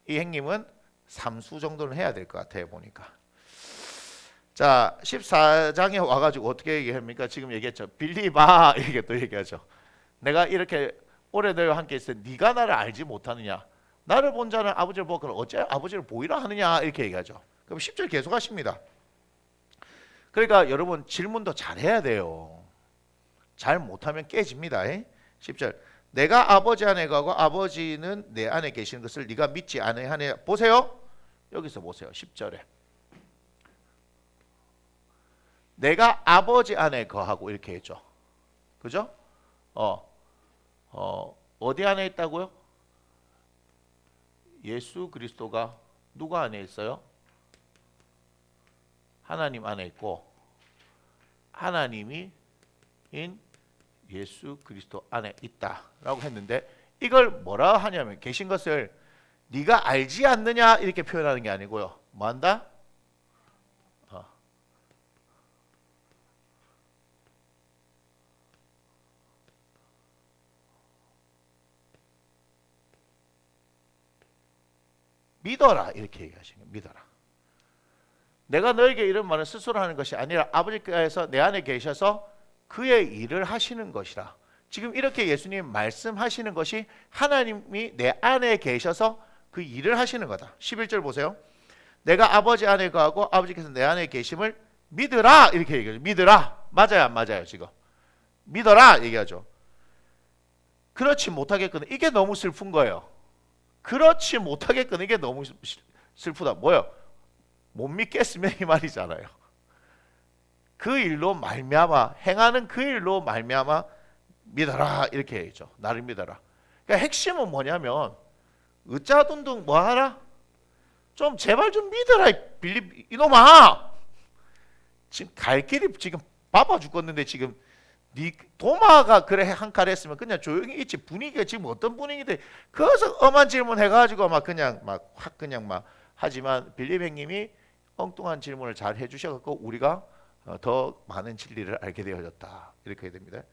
이 행님은 3수 정도는 해야 될 것 같아요 보니까. 자, 14장에 와가지고 어떻게 얘기합니까? 지금 얘기했죠. 빌립아 이렇게 또 얘기하죠. 내가 이렇게 오래 너희와 함께 있어 네가 나를 알지 못하느냐? 나를 본 자는 아버지를 보거늘 어째 아버지를 보이라 하느냐? 이렇게 얘기하죠. 그럼 10절 계속 하십니다. 그러니까 여러분 질문도 잘해야 돼요. 잘 못하면 깨집니다. 10절 내가 아버지 안에 가고 아버지는 내 안에 계시는 것을 네가 믿지 아니하느냐? 보세요. 여기서 보세요. 10절에 내가 아버지 안에 거하고 이렇게 했죠. 그죠? 어디 안에 있다고요? 예수 그리스도가 누가 안에 있어요? 하나님 안에 있고 하나님이 인 예수 그리스도 안에 있다라고 했는데, 이걸 뭐라 하냐면 계신 것을 네가 알지 않느냐 이렇게 표현하는 게 아니고요. 뭐 한다? 믿어라 이렇게 얘기하시는 거예요. 믿어라. 내가 너에게 이런 말은 스스로 하는 것이 아니라 아버지께서 내 안에 계셔서 그의 일을 하시는 것이라. 지금 이렇게 예수님 말씀하시는 것이 하나님이 내 안에 계셔서 그 일을 하시는 거다. 11절 보세요. 내가 아버지 안에 거하고 아버지께서 내 안에 계심을 믿으라 이렇게 얘기하죠. 믿으라. 맞아요 안 맞아요? 지금 믿어라 얘기하죠. 그렇지 못하겠거든. 이게 너무 슬픈 거예요. 그렇지 못하겠거든. 이게 너무 슬프다. 뭐요? 못 믿겠으면 이 말이잖아요. 그 일로 말미암아 행하는 그 일로 말미암아 믿어라 이렇게 얘기죠. 나를 믿어라. 그러니까 핵심은 뭐냐면 으짜둥둥 뭐하라? 좀 제발 좀 믿어라 빌립 이놈아. 지금 갈 길이 지금 바빠 죽겠는데 지금 네 도마가 그래 한 칼 했으면 그냥 조용히 있지. 분위기가 지금 어떤 분위기인데 거기서 엄한 질문 해가지고 막 그냥 막 확 그냥 막 하지만 빌립 행님이 엉뚱한 질문을 잘 해주셔갖고 우리가 더 많은 진리를 알게 되어졌다 이렇게 해야 됩니다.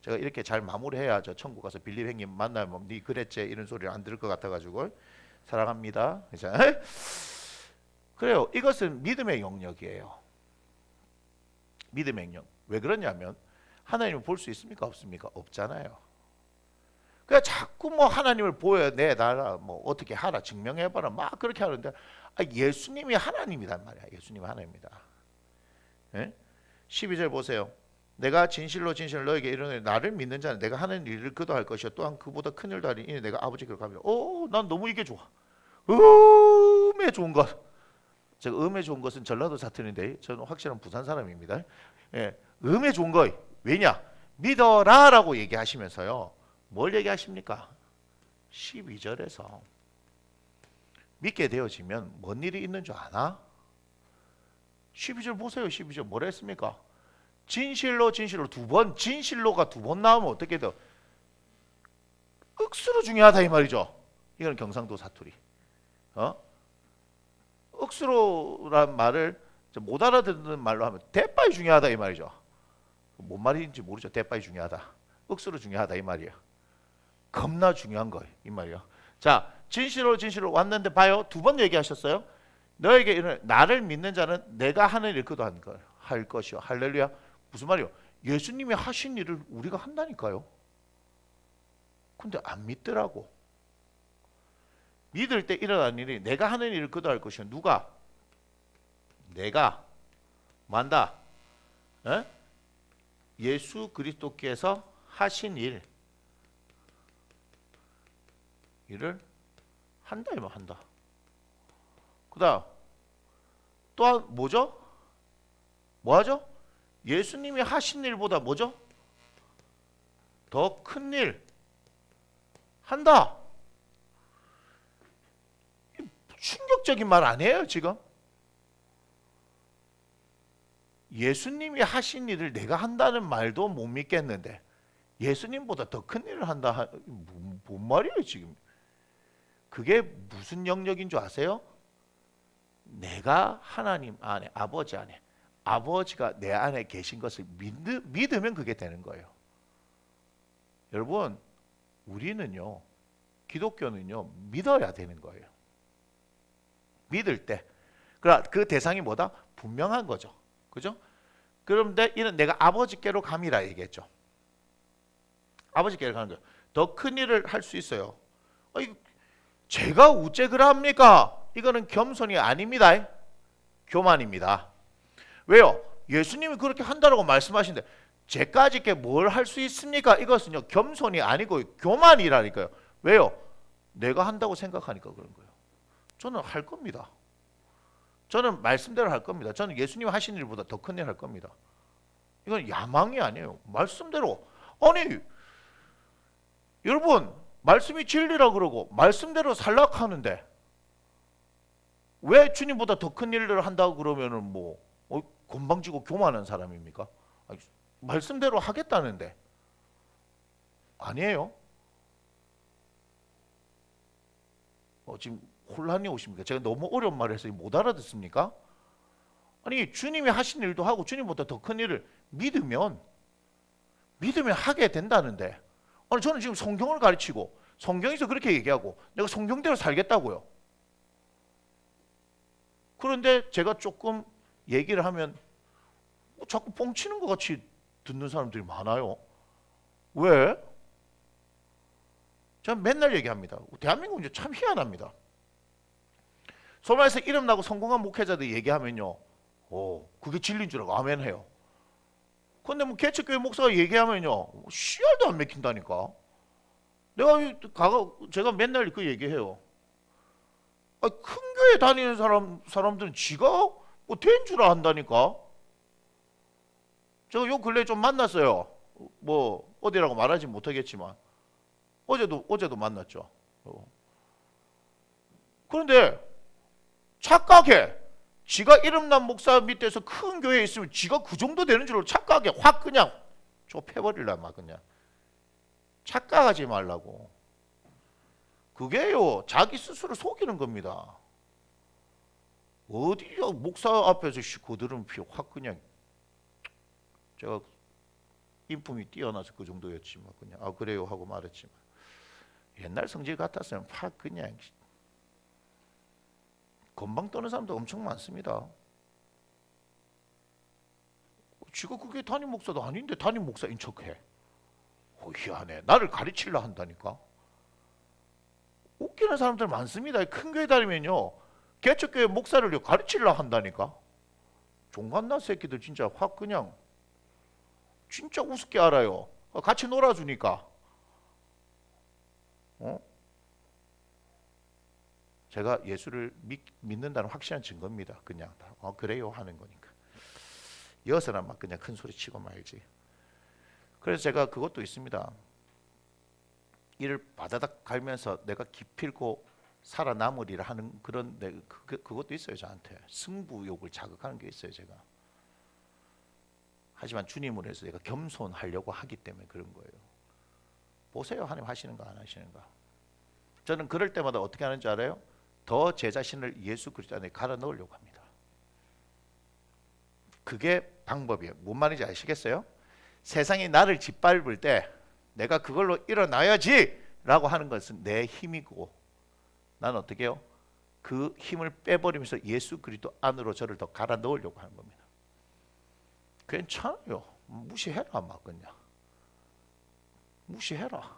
제가 이렇게 잘 마무리해야죠. 천국 가서 빌립 행님 만나면 네 그랬지 이런 소리를 안 들을 것 같아가지고 사랑합니다. 그래요. 이것은 믿음의 영역이에요. 믿음의 영역. 왜 그러냐면 하나님을 볼 수 있습니까? 없습니까? 없잖아요. 그러니까 자꾸 뭐 하나님을 보여내 달라 뭐 어떻게 하라 증명해봐라 막 그렇게 하는데 예수님이 하나님이란 말이야. 예수님이 하나님입니다. 예? 12절 보세요. 내가 진실로 너에게 이르노니 나를 믿는 자는 내가 하는 일을 그도 할 것이요 또한 그보다 큰 일도 하리니 이는 내가 아버지께로 가리라. 난 너무 이게 좋아. 음에 좋은 것. 제가 음에 좋은 것은 전라도 사투리인데 저는 확실한 부산 사람입니다. 예, 음에 좋은 거. 왜냐? 믿어라라고 얘기하시면서요. 뭘 얘기하십니까? 12절에서 믿게 되어지면 뭔 일이 있는 줄 아나? 12절 보세요. 12절 뭐라 했습니까? 진실로 두 번, 진실로가 두 번 나오면 어떻게 돼요? 억수로 중요하다 이 말이죠. 이건 경상도 사투리. 억수로란 말을 못 알아듣는 말로 하면 대빠이 중요하다 이 말이죠. 뭔 말인지 모르죠. 대빠이 중요하다. 억수로 중요하다 이 말이야. 겁나 중요한 거예요. 이 말이야. 자, 진실로 왔는데 봐요. 두 번 얘기하셨어요. 너에게 이르노니 나를 믿는 자는 내가 하는 일 그도 할 것이요. 할렐루야. 무슨 말이요? 예수님이 하신 일을 우리가 한다니까요. 근데 안 믿더라고. 믿을 때 일어나는 일이 내가 하는 일을 그도 할 것이요. 누가? 내가 만다. 에? 예수 그리스도께서 하신 일을 한다 이만 한다. 그다음 또한 뭐죠? 뭐하죠? 예수님이 하신 일보다 뭐죠? 더 큰 일 한다. 충격적인 말 아니에요 지금? 예수님이 하신 일을 내가 한다는 말도 못 믿겠는데 예수님보다 더 큰 일을 한다. 뭔 말이에요 지금? 그게 무슨 영역인 줄 아세요? 내가 하나님 안에, 아버지 안에, 아버지가 내 안에 계신 것을 믿으면 그게 되는 거예요. 여러분, 우리는요, 기독교는요, 믿어야 되는 거예요. 믿을 때. 그 대상이 뭐다? 분명한 거죠. 그죠? 그런데 이는 내가 아버지께로 감이라 얘기했죠. 아버지께로 가는 거예요. 더 큰 일을 할 수 있어요. 제가 우째 그럽니까? 이거는 겸손이 아닙니다. 교만입니다. 왜요? 예수님이 그렇게 한다라고 말씀하시는데 제까지 뭘 할 수 있습니까? 이것은요 겸손이 아니고 교만이라니까요. 왜요? 내가 한다고 생각하니까 그런 거예요. 저는 할 겁니다. 저는 말씀대로 할 겁니다. 저는 예수님 하신 일보다 더 큰 일 할 겁니다. 이건 야망이 아니에요. 말씀대로. 아니 여러분 말씀이 진리라 그러고 말씀대로 살라고 하는데 왜 주님보다 더 큰 일을 한다고 그러면은 뭐 건방지고 교만한 사람입니까? 아니, 말씀대로 하겠다는데 아니에요. 지금 혼란이 오십니까? 제가 너무 어려운 말을 해서 못 알아듣습니까? 아니 주님이 하신 일도 하고 주님보다 더 큰 일을 믿으면 하게 된다는데 아니 저는 지금 성경을 가르치고 성경에서 그렇게 얘기하고 내가 성경대로 살겠다고요. 그런데 제가 조금 얘기를 하면 자꾸 뻥치는 것 같이 듣는 사람들이 많아요. 왜? 저는 맨날 얘기합니다. 대한민국은 이제 참 희한합니다. 소말에서 이름 나고 성공한 목회자들 얘기하면요, 그게 진리인 줄 알고 아멘 해요. 근데 뭐 개척교회 목사가 얘기하면요, 씨알도 안 맥힌다니까. 제가 맨날 그 얘기해요. 큰 교회 다니는 사람들은 지가 뭐 된 줄 안다니까. 제가 요 근래 좀 만났어요. 뭐 어디라고 말하지 못하겠지만 어제도 만났죠. 그런데 착각해. 지가 이름난 목사 밑에서 큰 교회에 있으면 지가 그 정도 되는 줄 착각해. 확 그냥 좁혀버리려 막 그냥. 착각하지 말라고. 그게요 자기 스스로 속이는 겁니다. 어디야 목사 앞에서 거드름 피워 확 그냥. 제가 인품이 뛰어나서 그 정도였지만 그냥 그래요 하고 말했지만 옛날 성질 같았으면 확 그냥 건방 떠는 사람도 엄청 많습니다. 지가 그게 담임 목사도 아닌데 담임 목사인 척해. 희한해. 나를 가르치려 한다니까. 웃기는 사람들 많습니다. 큰 교회 다니면요 개척교회 목사를 가르치려 한다니까. 종갓나 새끼들 진짜 확 그냥 진짜 우습게 알아요. 같이 놀아주니까. 제가 예수를 믿는다는 확실한 증거입니다. 그냥 그래요 하는 거니까. 이어서는 막 그냥 큰 소리 치고 말지. 그래서 제가 그것도 있습니다. 이를 바다닥 갈면서 내가 기필고 살아남으리라 하는 그런 그것도 있어요. 저한테 승부욕을 자극하는 게 있어요. 제가. 하지만 주님을 위해서 내가 겸손하려고 하기 때문에 그런 거예요. 보세요. 하나님 하시는가 안 하시는가. 저는 그럴 때마다 어떻게 하는지 알아요? 더 제 자신을 예수 그리스도 안에 갈아 넣으려고 합니다. 그게 방법이에요. 뭔 말인지 아시겠어요? 세상이 나를 짓밟을 때 내가 그걸로 일어나야지 라고 하는 것은 내 힘이고, 난 어떻게 해요? 그 힘을 빼버리면서 예수 그리스도 안으로 저를 더 갈아 넣으려고 하는 겁니다. 괜찮아요. 무시해라. 막 그냥 무시해라.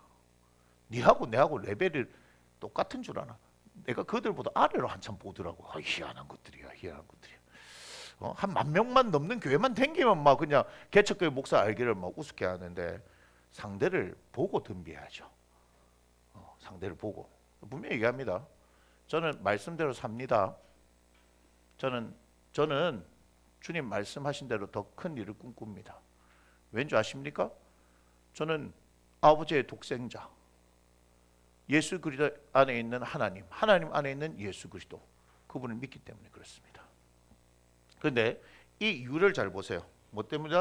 니하고 내하고 레벨이 똑같은 줄 아나? 내가 그들보다 아래로 한참 보더라고. 희한한 것들이야. 희한한 것들이야. 한 10,000명만 넘는 교회만 댕기면 막 그냥 개척교회 목사 알기를 막 우습게 하는데, 상대를 보고 덤벼야죠. 상대를 보고. 분명히 얘기합니다. 저는 말씀대로 삽니다. 저는 주님 말씀하신 대로 더 큰 일을 꿈꿉니다. 왠지 아십니까? 저는 아버지의 독생자, 예수 그리스도 안에 있는 하나님 안에 있는 예수 그리스도, 그분을 믿기 때문에 그렇습니다. 그런데 이 이유를 잘 보세요. 뭐 때문에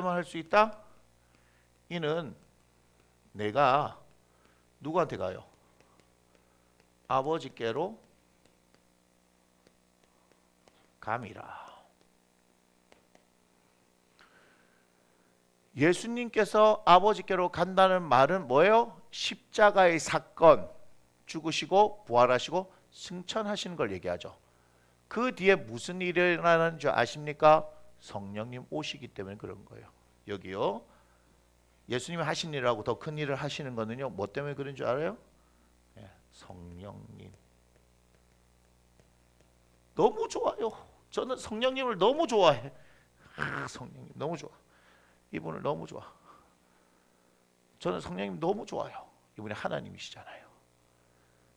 할 수 있다? 이는 내가 누구한테 가요? 아버지께로 감이라. 예수님께서 아버지께로 간다는 말은 뭐예요? 십자가의 사건, 죽으시고 부활하시고 승천하시는 걸 얘기하죠. 그 뒤에 무슨 일이 일어나는 줄 아십니까? 성령님 오시기 때문에 그런 거예요. 여기요. 예수님이 하신 일하고 더 큰 일을 하시는 거는요. 뭐 때문에 그런 줄 알아요? 성령님. 너무 좋아요. 저는 성령님을 너무 좋아해. 성령님 너무 좋아. 이분을 너무 좋아. 저는 성령님 너무 좋아요. 이분이 하나님이시잖아요.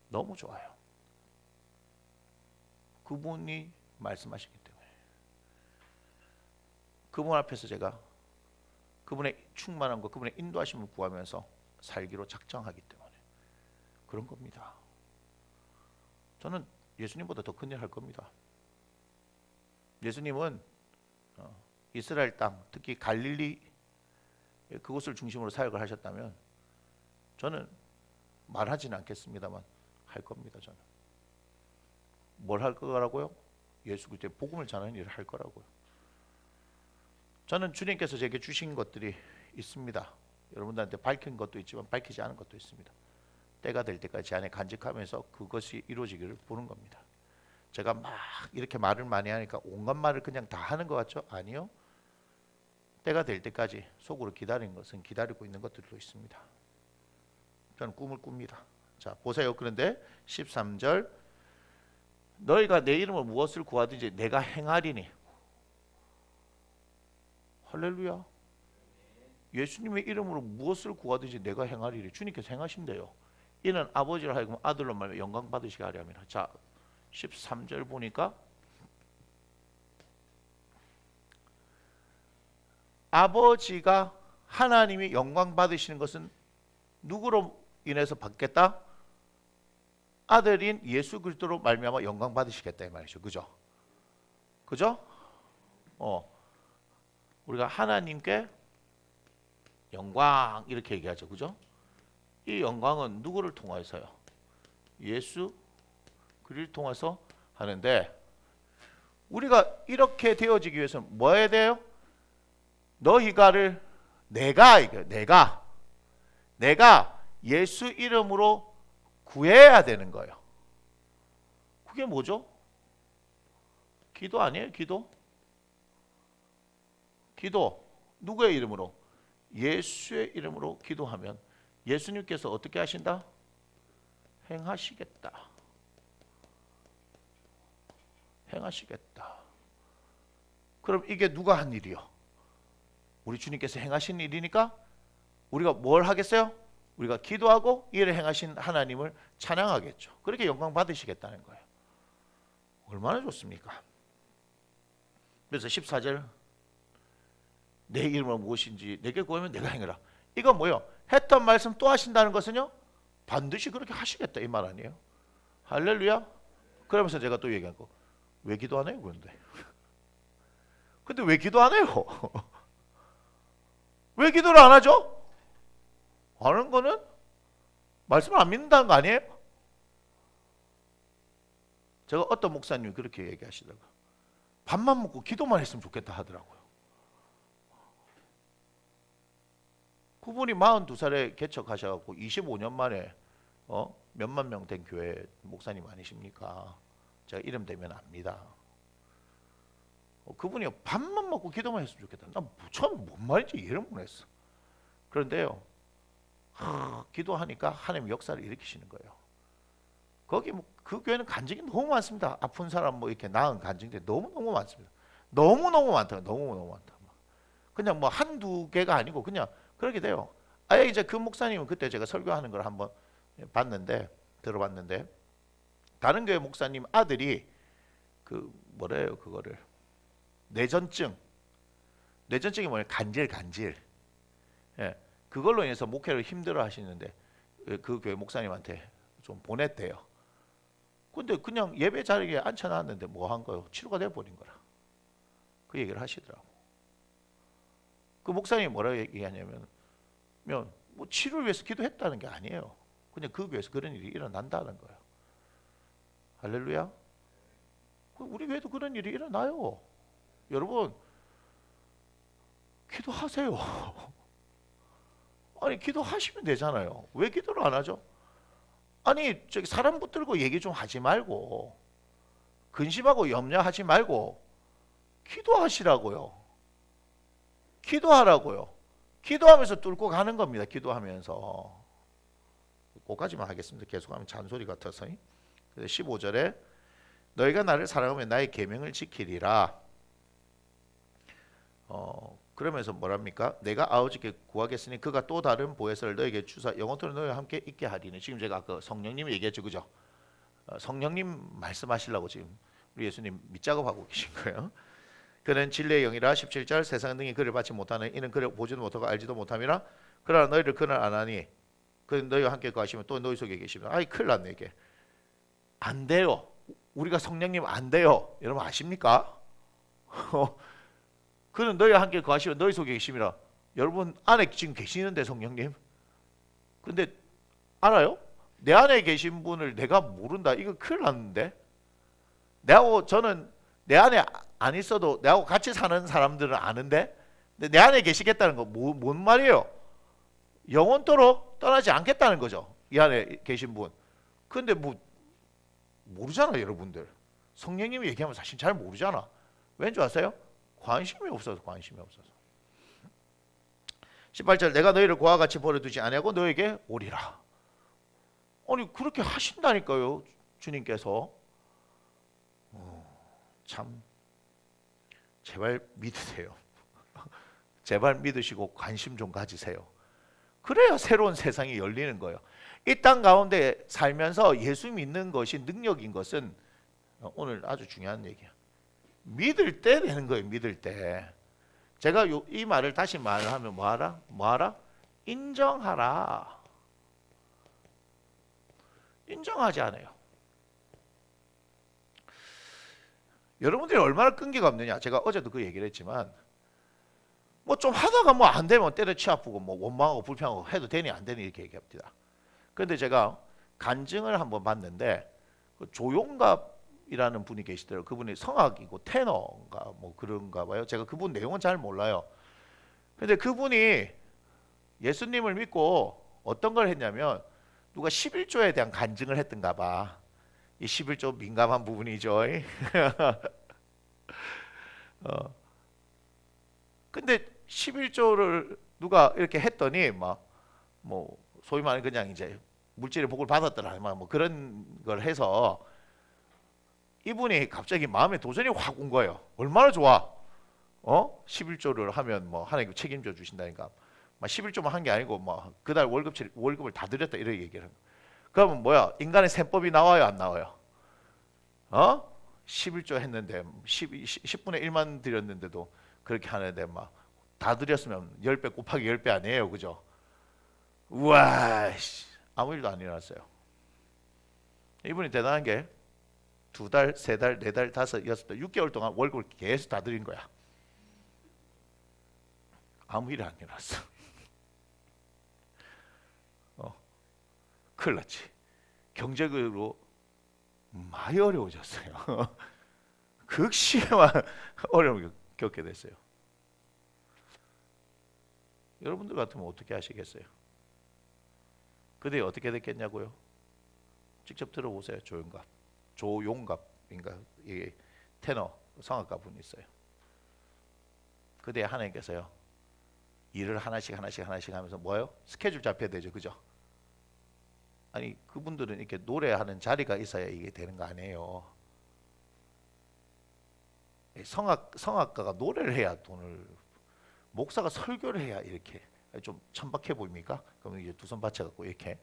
너무 좋아요. 그분이 말씀하시기 때문에, 그분 앞에서 제가 그분의 충만함과 그분의 인도하심을 구하면서 살기로 작정하기 때문에 그런 겁니다. 저는 예수님보다 더 큰 일 할 겁니다. 예수님은 이스라엘 땅, 특히 갈릴리 그곳을 중심으로 사역을 하셨다면 저는 말하지는 않겠습니다만 할 겁니다. 저는 뭘 할 거라고요? 예수 그리스도의 복음을 전하는 일을 할 거라고요. 저는 주님께서 제게 주신 것들이 있습니다. 여러분들한테 밝힌 것도 있지만 밝히지 않은 것도 있습니다. 때가 될 때까지 제 안에 간직하면서 그것이 이루어지기를 보는 겁니다. 제가 막 이렇게 말을 많이 하니까 온갖 말을 그냥 다 하는 것 같죠? 아니요. 때가 될 때까지 속으로 기다리는 것은 기다리고 있는 것들도 있습니다. 저는 꿈을 꿉니다. 자, 보세요. 그런데 13절, 너희가 내 이름으로 무엇을 구하든지 내가 행하리니. 할렐루야. 예수님의 이름으로 무엇을 구하든지 내가 행하리니. 주님께서 행하신대요. 이는 아버지를 하여금 아들로 말하며 영광 받으시게 하려 함이라. 자, 13절 보니까 아버지가, 하나님이 영광 받으시는 것은 누구로 인해서 받겠다? 아들인 예수 그리스도로 말미암아 영광 받으시겠다 이 말이죠. 그죠? 그죠? 우리가 하나님께 영광 이렇게 얘기하죠. 그죠? 이 영광은 누구를 통해서요? 예수 그리스도를 통해서 하는데, 우리가 이렇게 되어지기 위해서는 뭐 해야 돼요? 너희가를 내가 예수 이름으로 구해야 되는 거예요. 그게 뭐죠? 기도 아니에요? 기도 누구의 이름으로? 예수의 이름으로 기도하면 예수님께서 어떻게 하신다? 행하시겠다. 그럼 이게 누가 한 일이요? 우리 주님께서 행하신 일이니까 우리가 뭘 하겠어요? 우리가 기도하고 이를 행하신 하나님을 찬양하겠죠. 그렇게 영광 받으시겠다는 거예요. 얼마나 좋습니까? 그래서 14절 내 이름은 무엇인지 내게 구하면 내가 행하라. 이건 뭐예요? 했던 말씀 또 하신다는 것은요, 반드시 그렇게 하시겠다 이 말 아니에요? 할렐루야. 그러면서 제가 또 얘기한 거, 왜 기도 안 해요? 근데 왜 기도 안 해요? 왜 기도를 안 하죠? 하는 거는 말씀을 안 믿는다는 거 아니에요? 제가 어떤 목사님이 그렇게 얘기하시다가 밥만 먹고 기도만 했으면 좋겠다 하더라고요. 그분이 42살에 개척하셔갖고 25년 만에 몇만 명 된 교회 목사님 아니십니까? 제가 이름 대면 압니다. 그분이 밥만 먹고 기도만 했으면 좋겠다. 나 처음 뭔 말인지 이해를 못했어. 그런데요, 기도하니까 하나님 역사를 일으키시는 거예요. 거기 그 교회는 간증이 너무 많습니다. 아픈 사람 이렇게 나은 간증들이 너무 많습니다. 너무 많다. 너무 많다. 그냥 한두 개가 아니고 그냥 그렇게 돼요. 아예 이제 그 목사님은 그때 제가 설교하는 걸 한번 들어봤는데 다른 교회 목사님 아들이 뭐래요 그거를 뇌전증이 뭐냐 간질. 예, 그걸로 인해서 목회를 힘들어 하시는데 그 교회 목사님한테 좀 보냈대요. 근데 그냥 예배 자리에 앉혀놨는데 뭐 한 거예요? 치료가 돼버린 거라. 그 얘기를 하시더라고. 그 목사님이 뭐라고 얘기하냐면 뭐 치료를 위해서 기도했다는 게 아니에요. 그냥 그 교회에서 그런 일이 일어난다는 거예요. 할렐루야. 우리 교회도 그런 일이 일어나요. 여러분 기도하세요. 아니 기도하시면 되잖아요. 왜 기도를 안 하죠? 아니 저기 사람 붙들고 얘기 좀 하지 말고 근심하고 염려하지 말고 기도하시라고요. 기도하라고요. 기도하면서 뚫고 가는 겁니다. 기도하면서. 거기까지만 하겠습니다. 계속하면 잔소리 같아서. 15절에 너희가 나를 사랑하면 나의 계명을 지키리라. 그러면서 뭐랍니까? 내가 아버지께 구하겠으니 그가 또 다른 보혜사를 너에게 주사 영원토록 너희와 함께 있게 하리니. 지금 제가 그 성령님 얘기했죠, 그죠? 성령님 말씀하시려고 지금 우리 예수님 밑작업하고 계신 거예요. 그는 진리의 영이라. 17절 세상은 능히 그를 받지 못하는 이는 그를 보지도 못하고 알지도 못함이라. 그러나 너희를 그날 안 하니 그는 너희와 함께 거하시면 또 너희 속에 계시면. 아이 큰일 났네 이게. 안 돼요. 우리가 성령님 안 돼요. 여러분 아십니까? 그는 너희와 함께 거하시면 너희 속에 계심이라. 여러분 안에 지금 계시는데 성령님. 근데 알아요? 내 안에 계신 분을 내가 모른다. 이거 큰일 났는데. 저는 내 안에 안 있어도 내하고 같이 사는 사람들은 아는데, 근데 내 안에 계시겠다는 거 뭔 말이에요? 영원토록 떠나지 않겠다는 거죠. 이 안에 계신 분. 근데 모르잖아 여러분들. 성령님이 얘기하면 사실 잘 모르잖아. 왠지 아세요? 관심이 없어서. 18절 내가 너희를 고와 같이 버려두지 아니하고 너에게 오리라. 아니 그렇게 하신다니까요 주님께서. 참 제발 믿으세요. 제발 믿으시고 관심 좀 가지세요. 그래야 새로운 세상이 열리는 거예요. 이 땅 가운데 살면서 예수 믿는 것이 능력인 것은 오늘 아주 중요한 얘기야. 믿을 때 되는 거예요. 믿을 때. 제가 이 말을 다시 말하면 뭐하라? 인정하라. 인정하지 않아요. 여러분들이 얼마나 끈기가 없느냐. 제가 어제도 그 얘기를 했지만 좀 하다가 안 되면 때려치 아프고 원망하고 불평하고 해도 되니 안 되니 이렇게 얘기합니다. 그런데 제가 간증을 한번 봤는데 조용갑이라는 분이 계시더라고요. 그분이 성악이고 테너인가 그런가 봐요. 제가 그분 내용은 잘 몰라요. 근데 그분이 예수님을 믿고 어떤 걸 했냐면 누가 11조에 대한 간증을 했던가 봐. 이 11조 민감한 부분이죠. 근데 11조를 누가 이렇게 했더니 소위 말하는 그냥 이제 물질의 복을 받았더라 그런 걸 해서 이분이 갑자기 마음에 도전이 확 온 거예요. 얼마나 좋아. 11조를 하면 뭐 하나님 책임져 주신다니까. 막 11조만 한 게 아니고 뭐 그달 월급을 다 드렸다 이렇게 얘기를 하는 거예요. 그러면 뭐야? 인간의 셈법이 나와요, 안 나와요? 11조 했는데 10분의 1만 드렸는데도 그렇게 하는데 막 다 드렸으면 10배 곱하기 10배 아니에요, 그죠? 우와, 아무 일도 안 일어났어요. 이분이 대단한 게 2달, 3달, 4달, 5, 6달, 6개월 동안 월급을 계속 다 드린 거야. 아무 일이 안 일어났어. 큰일 났지. 경제적으로 많이 어려워졌어요. 극심한 어려움을 겪게 됐어요. 여러분들 같으면 어떻게 하시겠어요? 그때 어떻게 됐겠냐고요? 직접 들어보세요. 조용갑인가 이 테너 성악가 분이 있어요. 그때 하나님께서요 일을 하나씩 하면서 뭐요? 스케줄 잡혀야 되죠, 그죠? 아니 그분들은 이렇게 노래하는 자리가 있어야 이게 되는 거 아니에요. 성악가가 노래를 해야 돈을, 목사가 설교를 해야 이렇게 좀 천박해 보입니까? 그러면 이제 두 손 받쳐갖고 이렇게.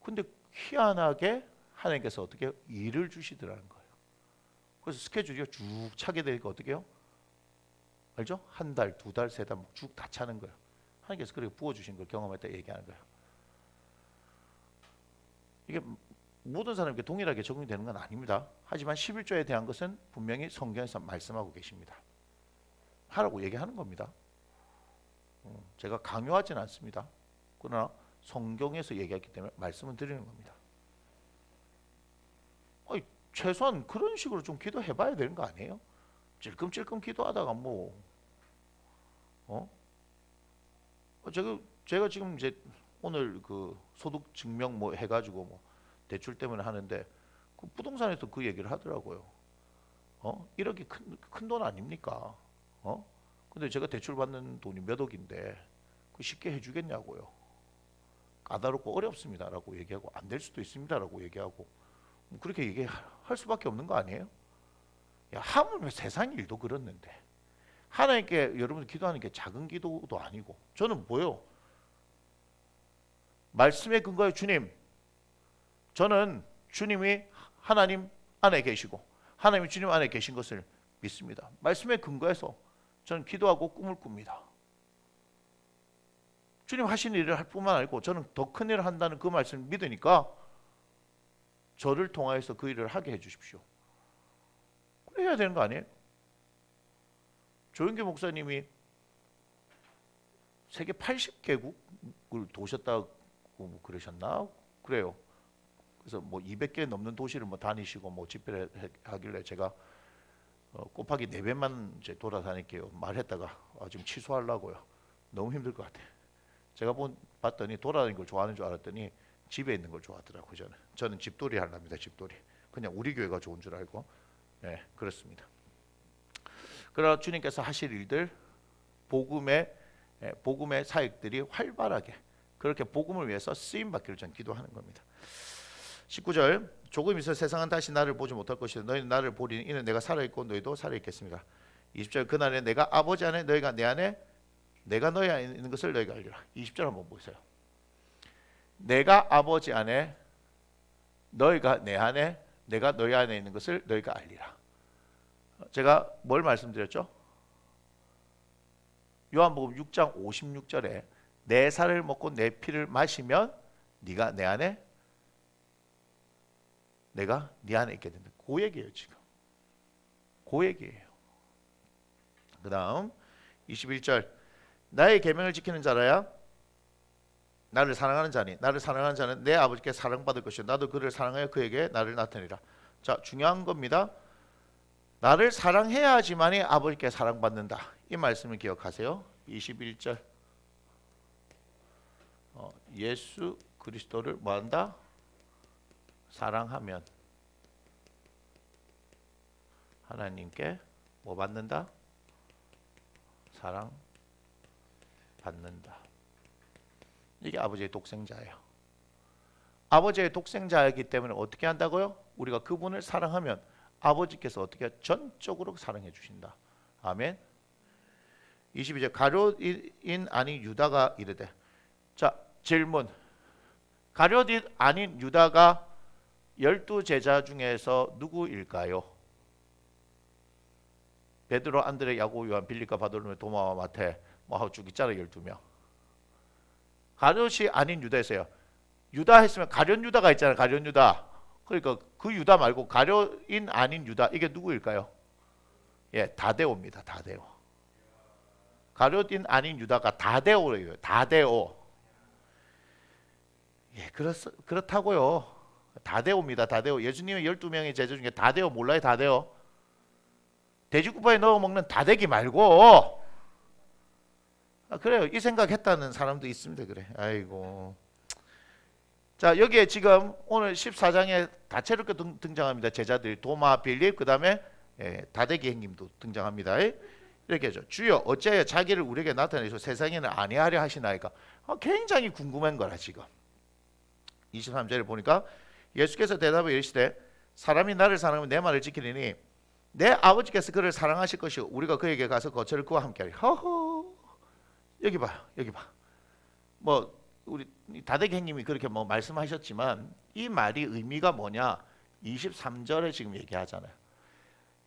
근데 희한하게 하나님께서 어떻게 일을 주시더라는 거예요. 그래서 스케줄이 쭉 차게 되니까 어떻게 해요? 알죠? 한 달, 2달, 3달 쭉 다 차는 거예요. 하나님께서 그렇게 부어주신 걸 경험했다 얘기하는 거예요. 이게 모든 사람에게 동일하게 적용이 되는 건 아닙니다. 하지만 11조에 대한 것은 분명히 성경에서 말씀하고 계십니다. 하라고 얘기하는 겁니다. 제가 강요하진 않습니다. 그러나 성경에서 얘기했기 때문에 말씀을 드리는 겁니다. 최소한 그런 식으로 좀 기도해봐야 되는 거 아니에요? 찔끔찔끔 기도하다가 뭐 제가 지금 이제 오늘 그 소득 증명 뭐 해가지고 뭐 대출 때문에 하는데 그 부동산에서 그 얘기를 하더라고요. 1억이 큰 돈 아닙니까? 근데 제가 대출 받는 돈이 몇 억인데 그 쉽게 해주겠냐고요. 까다롭고 어렵습니다라고 얘기하고 안 될 수도 있습니다라고 얘기하고 뭐 그렇게 얘기할 수밖에 없는 거 아니에요? 야, 하물며 세상 일도 그렇는데 하나님께 여러분 기도하는 게 작은 기도도 아니고 저는 뭐요? 말씀에 근거해 주님, 저는 주님이 하나님 안에 계시고 하나님이 주님 안에 계신 것을 믿습니다. 말씀에 근거해서 저는 기도하고 꿈을 꿉니다. 주님 하신 일을 할 뿐만 아니고 저는 더 큰 일을 한다는 그 말씀을 믿으니까 저를 통하여서 그 일을 하게 해주십시오. 그래 해야 되는 거 아니에요? 조영기 목사님이 세계 80개국을 도셨다고 그러셨나? 그래요. 그래서 뭐 200개 넘는 도시를 뭐 다니시고 뭐 집회를 하길래 제가 곱하기 4배만 이제 돌아다닐게요 말했다가 지금 취소하려고요. 너무 힘들 것 같아요. 제가 봤더니 돌아다니는 걸 좋아하는 줄 알았더니 집에 있는 걸 좋아하더라고요. 저는 집돌이 하랍니다. 집돌이. 그냥 우리 교회가 좋은 줄 알고. 네, 그렇습니다. 그러나 주님께서 하실 일들, 복음의 사역들이 활발하게 그렇게 복음을 위해서 쓰임 받기를 전 기도하는 겁니다. 19절 조금 있어 세상은 다시 나를 보지 못할 것이다. 너희는 나를 보리니 이는 내가 살아있고 너희도 살아있겠습니다. 20절 그날에 내가 아버지 안에 너희가 내 안에 내가 너희 안에 있는 것을 너희가 알리라. 20절 한번 보세요. 내가 아버지 안에 너희가 내 안에 내가 너희 안에 있는 것을 너희가 알리라. 제가 뭘 말씀드렸죠? 요한복음 6장 56절에 내 살을 먹고 내 피를 마시면 네가 내 안에 내가 네 안에 있게 된다. 그 얘기예요 지금. 그 얘기예요. 그 다음 21절 나의 계명을 지키는 자라야 나를 사랑하는 자니 나를 사랑하는 자는 내 아버지께 사랑받을 것이요 나도 그를 사랑하여 그에게 나를 나타내리라. 자 중요한 겁니다. 나를 사랑해야지만이 아버지께 사랑받는다. 이 말씀을 기억하세요. 21절 예수 그리스도를 뭐한다? 사랑하면 하나님께 뭐 받는다? 사랑 받는다. 이게 아버지의 독생자예요. 아버지의 독생자이기 때문에 어떻게 한다고요? 우리가 그분을 사랑하면 아버지께서 어떻게 전적으로 사랑해 주신다. 아멘. 22절 가룟인 아닌 유다가 이르되. 자, 질문. 가룟인 아닌 유다가 12제자 중에서 누구일까요? 베드로, 안드레, 야고보, 요한, 빌립과 바돌로메, 도마와 마태 뭐 하고 쭉 있잖아요. 12명. 가룟이 아닌 유다였어요. 유다 했으면 가룟 유다가 있잖아요. 가룟 유다. 그러니까 그 유다 말고 가룟인 아닌 유다, 이게 누구일까요? 예, 다데오입니다. 다데오. 가룟인 아닌 유다가 다데오래요. 다데오. 예, 그렇다고요. 다데오입니다. 다데오. 예수님의 12명의 제자 중에 다데오 몰라요? 다데오. 돼지국밥에 넣어 먹는 다대기 말고. 그래요. 이 생각했다는 사람도 있습니다. 그래. 아이고. 자, 여기에 지금 오늘 14장에 다채롭게 등장합니다. 제자들이 도마, 빌립, 그 다음에 다대기 행님도 등장합니다. 이렇게 하죠. 주여 어찌하여 자기를 우리에게 나타내서 세상에는 아니하려 하시나이까. 굉장히 궁금한 거라 지금. 23절에 보니까 예수께서 대답하여 이르시되 사람이 나를 사랑하면 내 말을 지키리니 내 아버지께서 그를 사랑하실 것이요 우리가 그에게 가서 거처를 그와 함께하리. 허허. 여기 봐요. 여기 봐. 뭐 우리 다대기 행님이 그렇게 뭐 말씀하셨지만 이 말이 의미가 뭐냐? 23절에 지금 얘기하잖아요.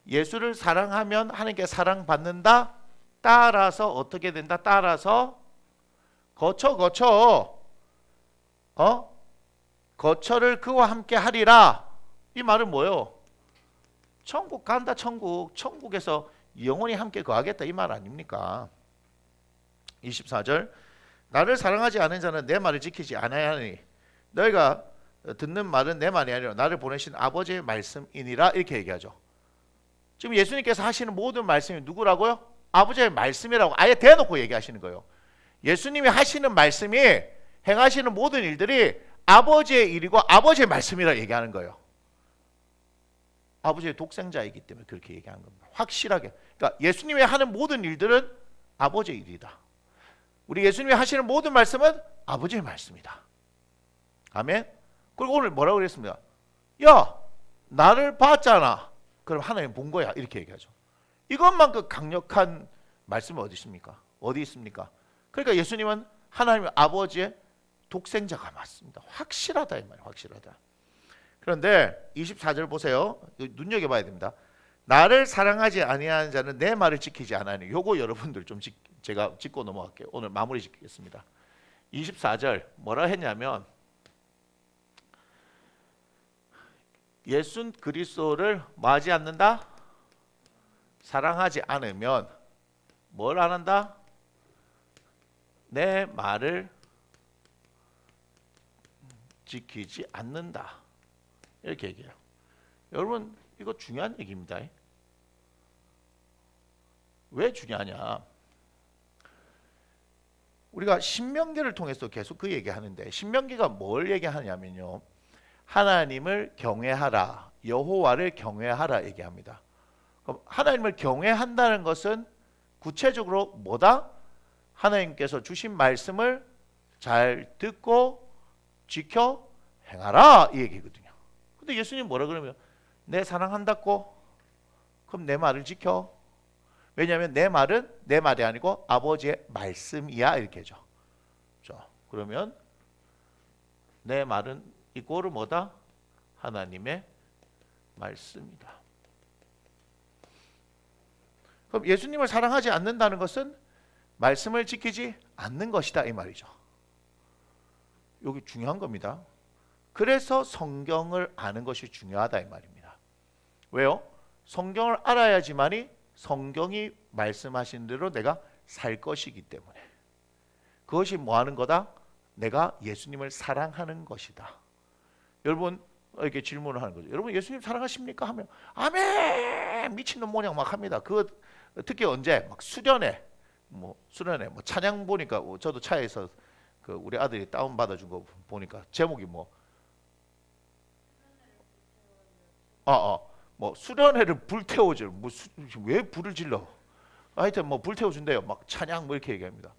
예수를 사랑하면 하나님께 사랑받는다. 따라서 어떻게 된다? 따라서 거처를 그와 함께 하리라. 이 말은 뭐예요? 천국 간다. 천국에서 영원히 함께 거하겠다 이 말 아닙니까? 24절 나를 사랑하지 않은 자는 내 말을 지키지 않아야 하니 너희가 듣는 말은 내 말이 아니라 나를 보내신 아버지의 말씀이니라. 이렇게 얘기하죠. 지금 예수님께서 하시는 모든 말씀이 누구라고요? 아버지의 말씀이라고 아예 대놓고 얘기하시는 거예요. 예수님이 하시는 말씀이 행하시는 모든 일들이 아버지의 일이고 아버지의 말씀이라 얘기하는 거예요. 아버지의 독생자이기 때문에 그렇게 얘기하는 겁니다. 확실하게. 그러니까 예수님이 하는 모든 일들은 아버지의 일이다. 우리 예수님이 하시는 모든 말씀은 아버지의 말씀이다. 아멘. 그리고 오늘 뭐라고 그랬습니다. 야, 나를 봤잖아. 그럼 하나님 본 거야. 이렇게 얘기하죠. 이것만큼 강력한 말씀이 어디 있습니까? 어디 있습니까? 그러니까 예수님은 하나님 아버지의 독생자가 맞습니다. 확실하다 이 말이에요. 확실하다. 그런데 24절 보세요. 눈여겨봐야 됩니다. 나를 사랑하지 아니하는 자는 내 말을 지키지 않으니. 요거 여러분들 좀 제가 짚고 넘어갈게요. 오늘 마무리 짓겠습니다. 24절 뭐라 했냐면 예수 그리스도를 뭐하지 않는다? 사랑하지 않으면 뭘 안 한다? 내 말을 지키지 않는다. 이렇게 얘기해요. 여러분 이거 중요한 얘기입니다. 왜 중요하냐? 우리가 신명기를 통해서 계속 그 얘기하는데 신명기가 뭘 얘기하냐면요. 하나님을 경외하라. 여호와를 경외하라 얘기합니다. 그럼 하나님을 경외한다는 것은 구체적으로 뭐다? 하나님께서 주신 말씀을 잘 듣고 지켜 행하라 이 얘기거든요. 근데 예수님 뭐라 그러면 내 사랑한다고? 그럼 내 말을 지켜. 왜냐하면 내 말은 내 말이 아니고 아버지의 말씀이야 이렇게 하죠. 그러면 내 말은 이꼴은 뭐다? 하나님의 말씀이다. 그럼 예수님을 사랑하지 않는다는 것은 말씀을 지키지 않는 것이다 이 말이죠. 여기 중요한 겁니다. 그래서 성경을 아는 것이 중요하다 이 말입니다. 왜요? 성경을 알아야지만이 성경이 말씀하신 대로 내가 살 것이기 때문에. 그것이 뭐 하는 거다? 내가 예수님을 사랑하는 것이다. 여러분 이렇게 질문을 하는 거죠. 여러분 예수님 사랑하십니까? 하면 아멘 미친놈 모양 막 합니다. 그 특히 언제 막 수련회 뭐 찬양 보니까 저도 차에서 그 우리 아들이 다운 받아준 거 보니까 제목이 뭐 수련회를 불태워줘. 왜 불을 질러? 하여튼 뭐 불태워준대요. 막 찬양 뭐 이렇게 얘기합니다.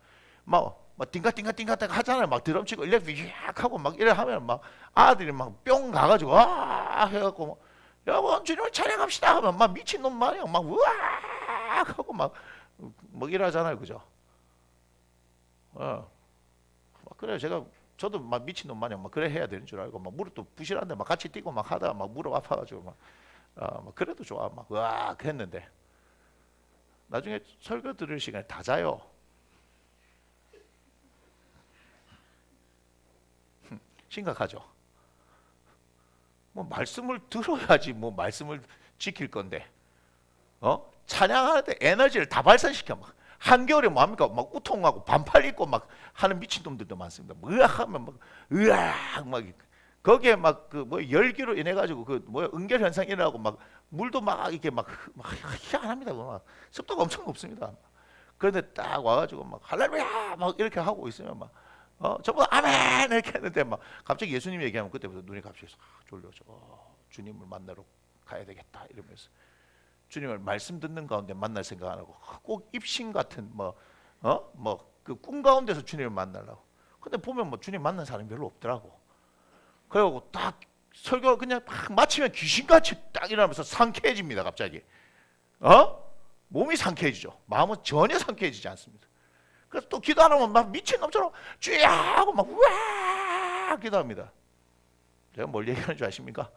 막 띵가띵가 하잖아요. 막 드럼 치고 일렉 하고 막 이래 하면 막 아들이 막 뿅 가가지고 와 해갖고 여러분 주님을 찬양합시다 하면 막 미친놈 마냥 막 우와 하고 막 이러잖아요, 그죠? 그래 저도 막 미친놈 마냥 막 그래 해야 되는 줄 알고 막 무릎도 부실한데 막 같이 뛰고 막 하다가 막 무릎 아파가지고 막 그래도 좋아 막 으악 했는데 나중에 설교 들을 시간에 다 자요. 심각하죠. 뭐 말씀을 들어야지 뭐 말씀을 지킬 건데 찬양하는데 에너지를 다 발산시켜 막 한겨울에 뭡니까 막 우통하고 반팔 입고 막 하는 미친놈들도 많습니다. 뭐 으악 하면 막 으악 막 거기에 막 그 뭐 열기로 인해 가지고 그 뭐야 응결 현상이 일어나고 막 물도 막 이렇게 막 희한합니다. 막 습도가 엄청 높습니다. 그런데 딱 와가지고 막 할렐루야 막 이렇게 하고 있으면 막 전부 다 아멘 이렇게 했는데 막 갑자기 예수님 얘기하면 그때부터 눈이 갑자기 졸려져. 주님을 만나러 가야 되겠다 이러면서 주님을 말씀 듣는 가운데 만날 생각 안 하고 꼭 입신 같은 그 꿈 가운데서 주님을 만나려고. 근데 보면 뭐 주님 만난 사람이 별로 없더라고. 그래갖고 딱 설교 그냥 막 마치면 귀신같이 딱 일어나면서 상쾌해집니다. 갑자기 몸이 상쾌해지죠. 마음은 전혀 상쾌해지지 않습니다. 그래서 또 기도 안 하면 막 미친놈처럼 쥐야 하고 막 우와 기도합니다. 제가 뭘 얘기하는 줄 아십니까?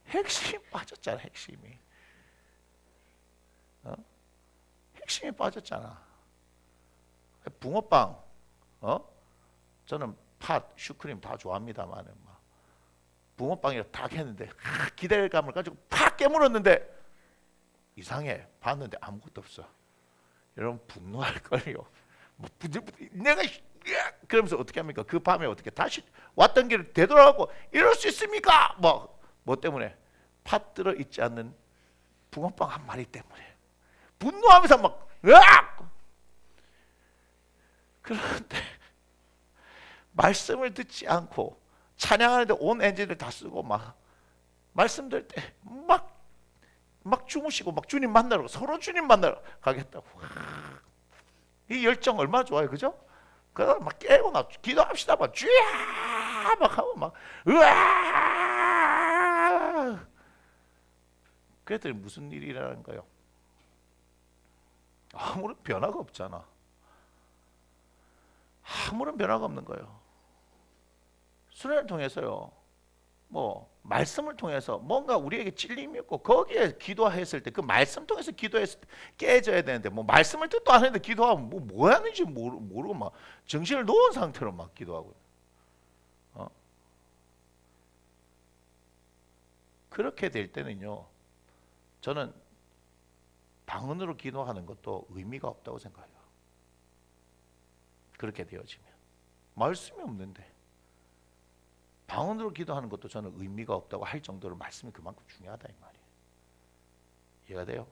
핵심이 빠졌잖아. 핵심이 빠졌잖아. 붕어빵 저는 팥, 슈크림 다 좋아합니다만은 막 붕어빵이라 딱 했는데 기대감을 가지고 팍 깨물었는데 이상해. 봤는데 아무것도 없어. 여러분 분노할 거예요. 내가 그러면서 어떻게 합니까? 그 밤에 어떻게 다시 왔던 길을 되돌아가고 이럴 수 있습니까? 뭐 때문에 팥 들어 있지 않는 붕어빵 한 마리 때문에 분노하면서 막 으악! 그런데 말씀을 듣지 않고 찬양하는데 온 엔진을 다 쓰고 막 말씀 들 때 막 주무시고 막 주님 만나러 서로 주님 만나러 가겠다고. 이 열정 얼마나 좋아요, 그죠? 그러다 막 깨고 나 기도합시다 막 쥐야 막 하고 막 으아. 그랬더니 무슨 일이 일어나는 거예요? 아무런 변화가 없잖아. 아무런 변화가 없는 거예요. 수련을 통해서요. 뭐 말씀을 통해서 뭔가 우리에게 찔림이 있고 거기에 기도했을 때 그 말씀 통해서 기도했을 때 깨져야 되는데 뭐 말씀을 뜻도 안 했는데 기도하면 뭐 하는지 모르고 막 정신을 놓은 상태로 막 기도하고 그렇게 될 때는요. 저는 방언으로 기도하는 것도 의미가 없다고 생각해요. 그렇게 되어지면 말씀이 없는데 방언으로 기도하는 것도 저는 의미가 없다고 할 정도로 말씀이 그만큼 중요하다 이 말이에요. 이해가 돼요?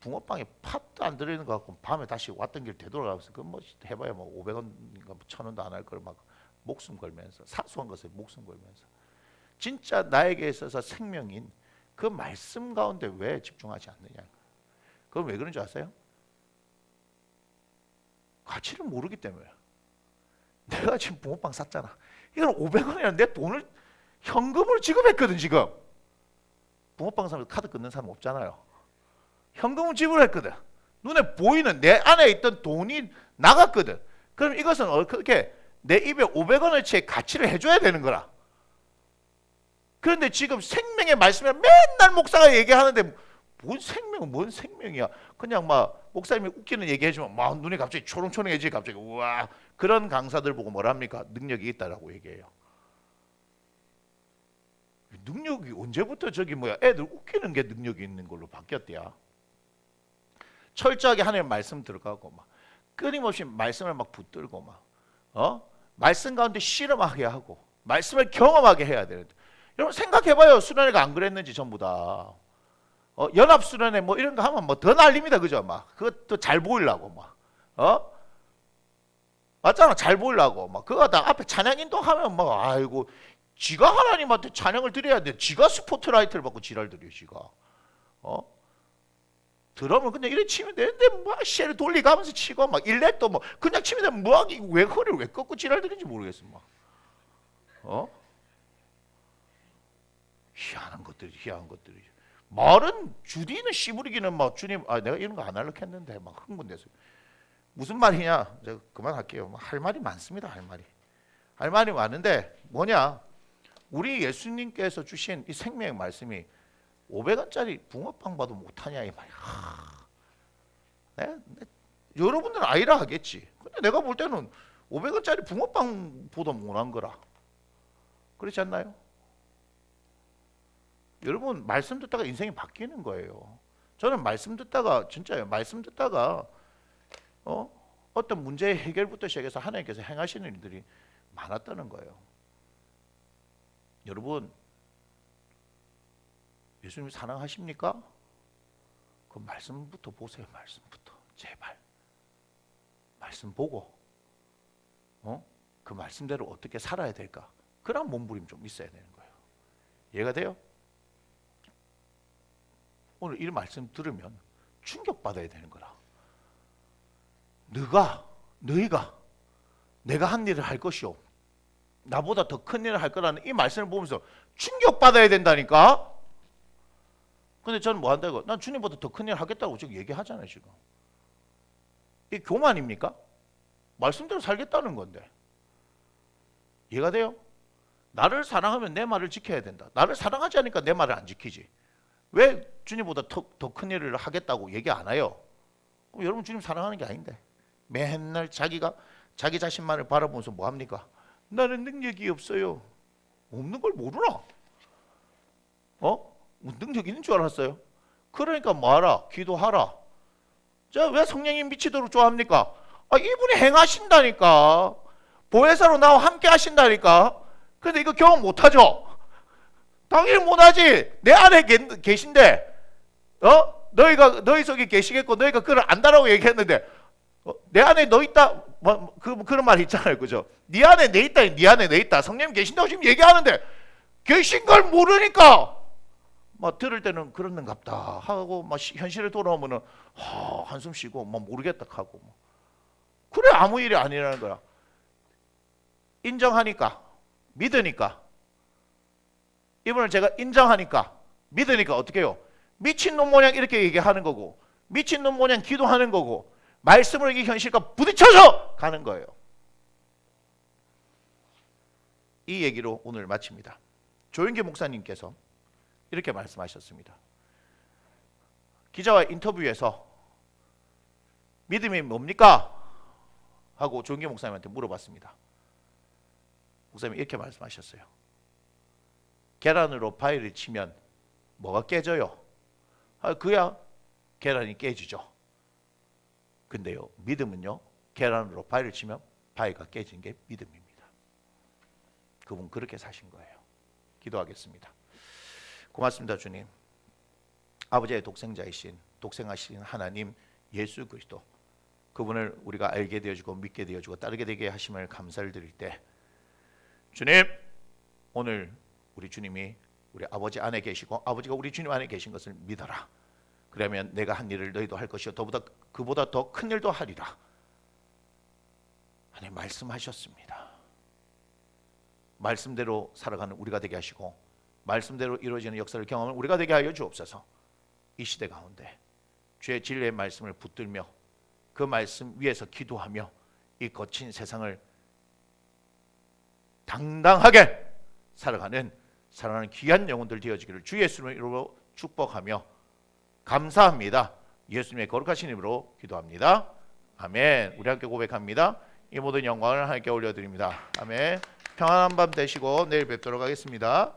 붕어빵에 팥도 안 들어있는 것 같고 밤에 다시 왔던 길 되돌아가면서 그 뭐 해봐야 뭐 500원인가 1000원도 안 할 걸 막 목숨 걸면서 사소한 것에 목숨 걸면서 진짜 나에게 있어서 생명인 그 말씀 가운데 왜 집중하지 않느냐. 그건 왜 그런 줄 아세요? 가치를 모르기 때문에. 내가 지금 붕어빵 샀잖아. 이건 500원이라는 내 돈을 현금으로 지급했거든. 지금 붕어빵 사면 카드 끊는 사람 없잖아요. 현금을 지불했거든. 눈에 보이는 내 안에 있던 돈이 나갔거든. 그럼 이것은 어떻게 내 입에 500원어치의 가치를 해줘야 되는 거라. 그런데 지금 생명의 말씀을 맨날 목사가 얘기하는데 뭔 생명이야. 그냥 막 목사님이 웃기는 얘기 해주면 막 눈이 갑자기 초롱초롱해지. 갑자기 우와. 그런 강사들 보고 뭐랍니까? 능력이 있다라고 얘기해요. 능력이 언제부터 저기 뭐야 애들 웃기는 게 능력이 있는 걸로 바뀌었대야. 철저하게 하나님의 말씀 들어가고 막 끊임없이 말씀을 막 붙들고 막 말씀 가운데 실험하게 하고 말씀을 경험하게 해야 되는데 여러분 생각해봐요. 수련회가 안 그랬는지 전부 다 연합 수련회 뭐 이런 거 하면 뭐 더 난립니다. 그죠? 막 그것도 잘 보이려고 막 맞잖아. 잘 보이려고 막 그거 다 앞에 찬양 인도하면 막 아이고 지가 하나님한테 찬양을 드려야 돼. 지가 스포트라이트를 받고 지랄 드려. 지가 드럼을 그냥 이래 치면 되는데 막 쉘을 돌리가면서 치고 막 일렉도 뭐 그냥 치면 되면 뭐 왜 허리를 왜 꺾고 지랄 드는지 모르겠어. 막 희한한 것들이 말은 주디는 씨부리기는 막 주님 내가 이런 거 안 하려고 했는데 막 흥분돼서 무슨 말이냐? 제가 그만할게요. 할 말이 많습니다. 할 말이 많은데 뭐냐? 우리 예수님께서 주신 이 생명의 말씀이 500원짜리 붕어빵 봐도 못하냐 이 말이야. 네? 여러분들은 아니라 하겠지. 근데 내가 볼 때는 500원짜리 붕어빵보다 못한 거라. 그렇지 않나요? 여러분 말씀 듣다가 인생이 바뀌는 거예요. 저는 말씀 듣다가 진짜요. 말씀 듣다가 어떤 문제의 해결부터 시작해서 하나님께서 행하시는 일들이 많았다는 거예요. 여러분 예수님 사랑하십니까? 그 말씀부터 보세요. 말씀부터 제발 말씀 보고 그 말씀대로 어떻게 살아야 될까? 그런 몸부림 좀 있어야 되는 거예요. 이해가 돼요? 오늘 이 말씀 들으면 충격받아야 되는 거라. 너희가 내가 한 일을 할 것이요 나보다 더 큰 일을 할 거라는 이 말씀을 보면서 충격받아야 된다니까. 근데 저는 뭐 한다고? 난 주님보다 더 큰 일을 하겠다고 지금 얘기하잖아요. 지금 이게 교만입니까? 말씀대로 살겠다는 건데. 이해가 돼요? 나를 사랑하면 내 말을 지켜야 된다. 나를 사랑하지 않으니까 내 말을 안 지키지. 왜 주님보다 더 큰 일을 하겠다고 얘기 안 해요? 그럼 여러분 주님 사랑하는 게 아닌데 맨날 자기 자신만을 바라보면서 뭐 합니까? 나는 능력이 없어요. 없는 걸 모르나? 능력 있는 줄 알았어요? 그러니까 뭐하라? 기도하라. 자, 왜 성령님 미치도록 좋아합니까? 이분이 행하신다니까. 보혜사로 나와 함께 하신다니까. 근데 이거 경험 못하죠? 당연히 못하지. 내 안에 계신데 너희 속에 계시겠고 너희가 그걸 안다라고 얘기했는데 내 안에 너 있다 그런 말 있잖아요. 그죠? 네 안에 내 있다. 네 안에 내 있다. 성령님 계신다고 지금 얘기하는데 계신 걸 모르니까 막 들을 때는 그런갑다 하고 막 현실에 돌아오면은 한숨 쉬고 막 모르겠다 하고 그래 아무 일이 아니라는 거야. 인정하니까 믿으니까 이분을 제가 인정하니까 믿으니까 어떻게 해요? 미친놈 모양 이렇게 얘기하는 거고 미친놈 모양 기도하는 거고 말씀으로 이 현실과 부딪혀서 가는 거예요. 이 얘기로 오늘 마칩니다. 조영기 목사님께서 이렇게 말씀하셨습니다. 기자와 인터뷰에서 믿음이 뭡니까? 하고 조영기 목사님한테 물어봤습니다. 목사님이 이렇게 말씀하셨어요. 계란으로 바위를 치면 뭐가 깨져요? 그야 계란이 깨지죠. 근데요, 믿음은요, 계란으로 바위를 치면 바위가 깨지는 게 믿음입니다. 그분 그렇게 사신 거예요. 기도하겠습니다. 고맙습니다, 주님. 아버지의 독생하신 하나님 예수 그리스도, 그분을 우리가 알게 되어주고 믿게 되어주고 따르게 되게 하심을 감사를 드릴 때, 주님, 오늘 우리 주님이 우리 아버지 안에 계시고 아버지가 우리 주님 안에 계신 것을 믿어라. 그러면 내가 한 일을 너희도 할 것이요 그보다 더 큰 일도 하리라. 하나님 말씀하셨습니다. 말씀대로 살아가는 우리가 되게 하시고 말씀대로 이루어지는 역사를 경험하는 우리가 되게 하여 주옵소서. 이 시대 가운데 주의 진리의 말씀을 붙들며 그 말씀 위에서 기도하며 이 거친 세상을 당당하게 살아가는 사랑하는 귀한 영혼들 되어지기를 주 예수님의 이름으로 축복하며 감사합니다. 예수님의 거룩하신 이름으로 기도합니다. 아멘. 우리 함께 고백합니다. 이 모든 영광을 하나님께 올려드립니다. 아멘. 평안한 밤 되시고 내일 뵙도록 하겠습니다.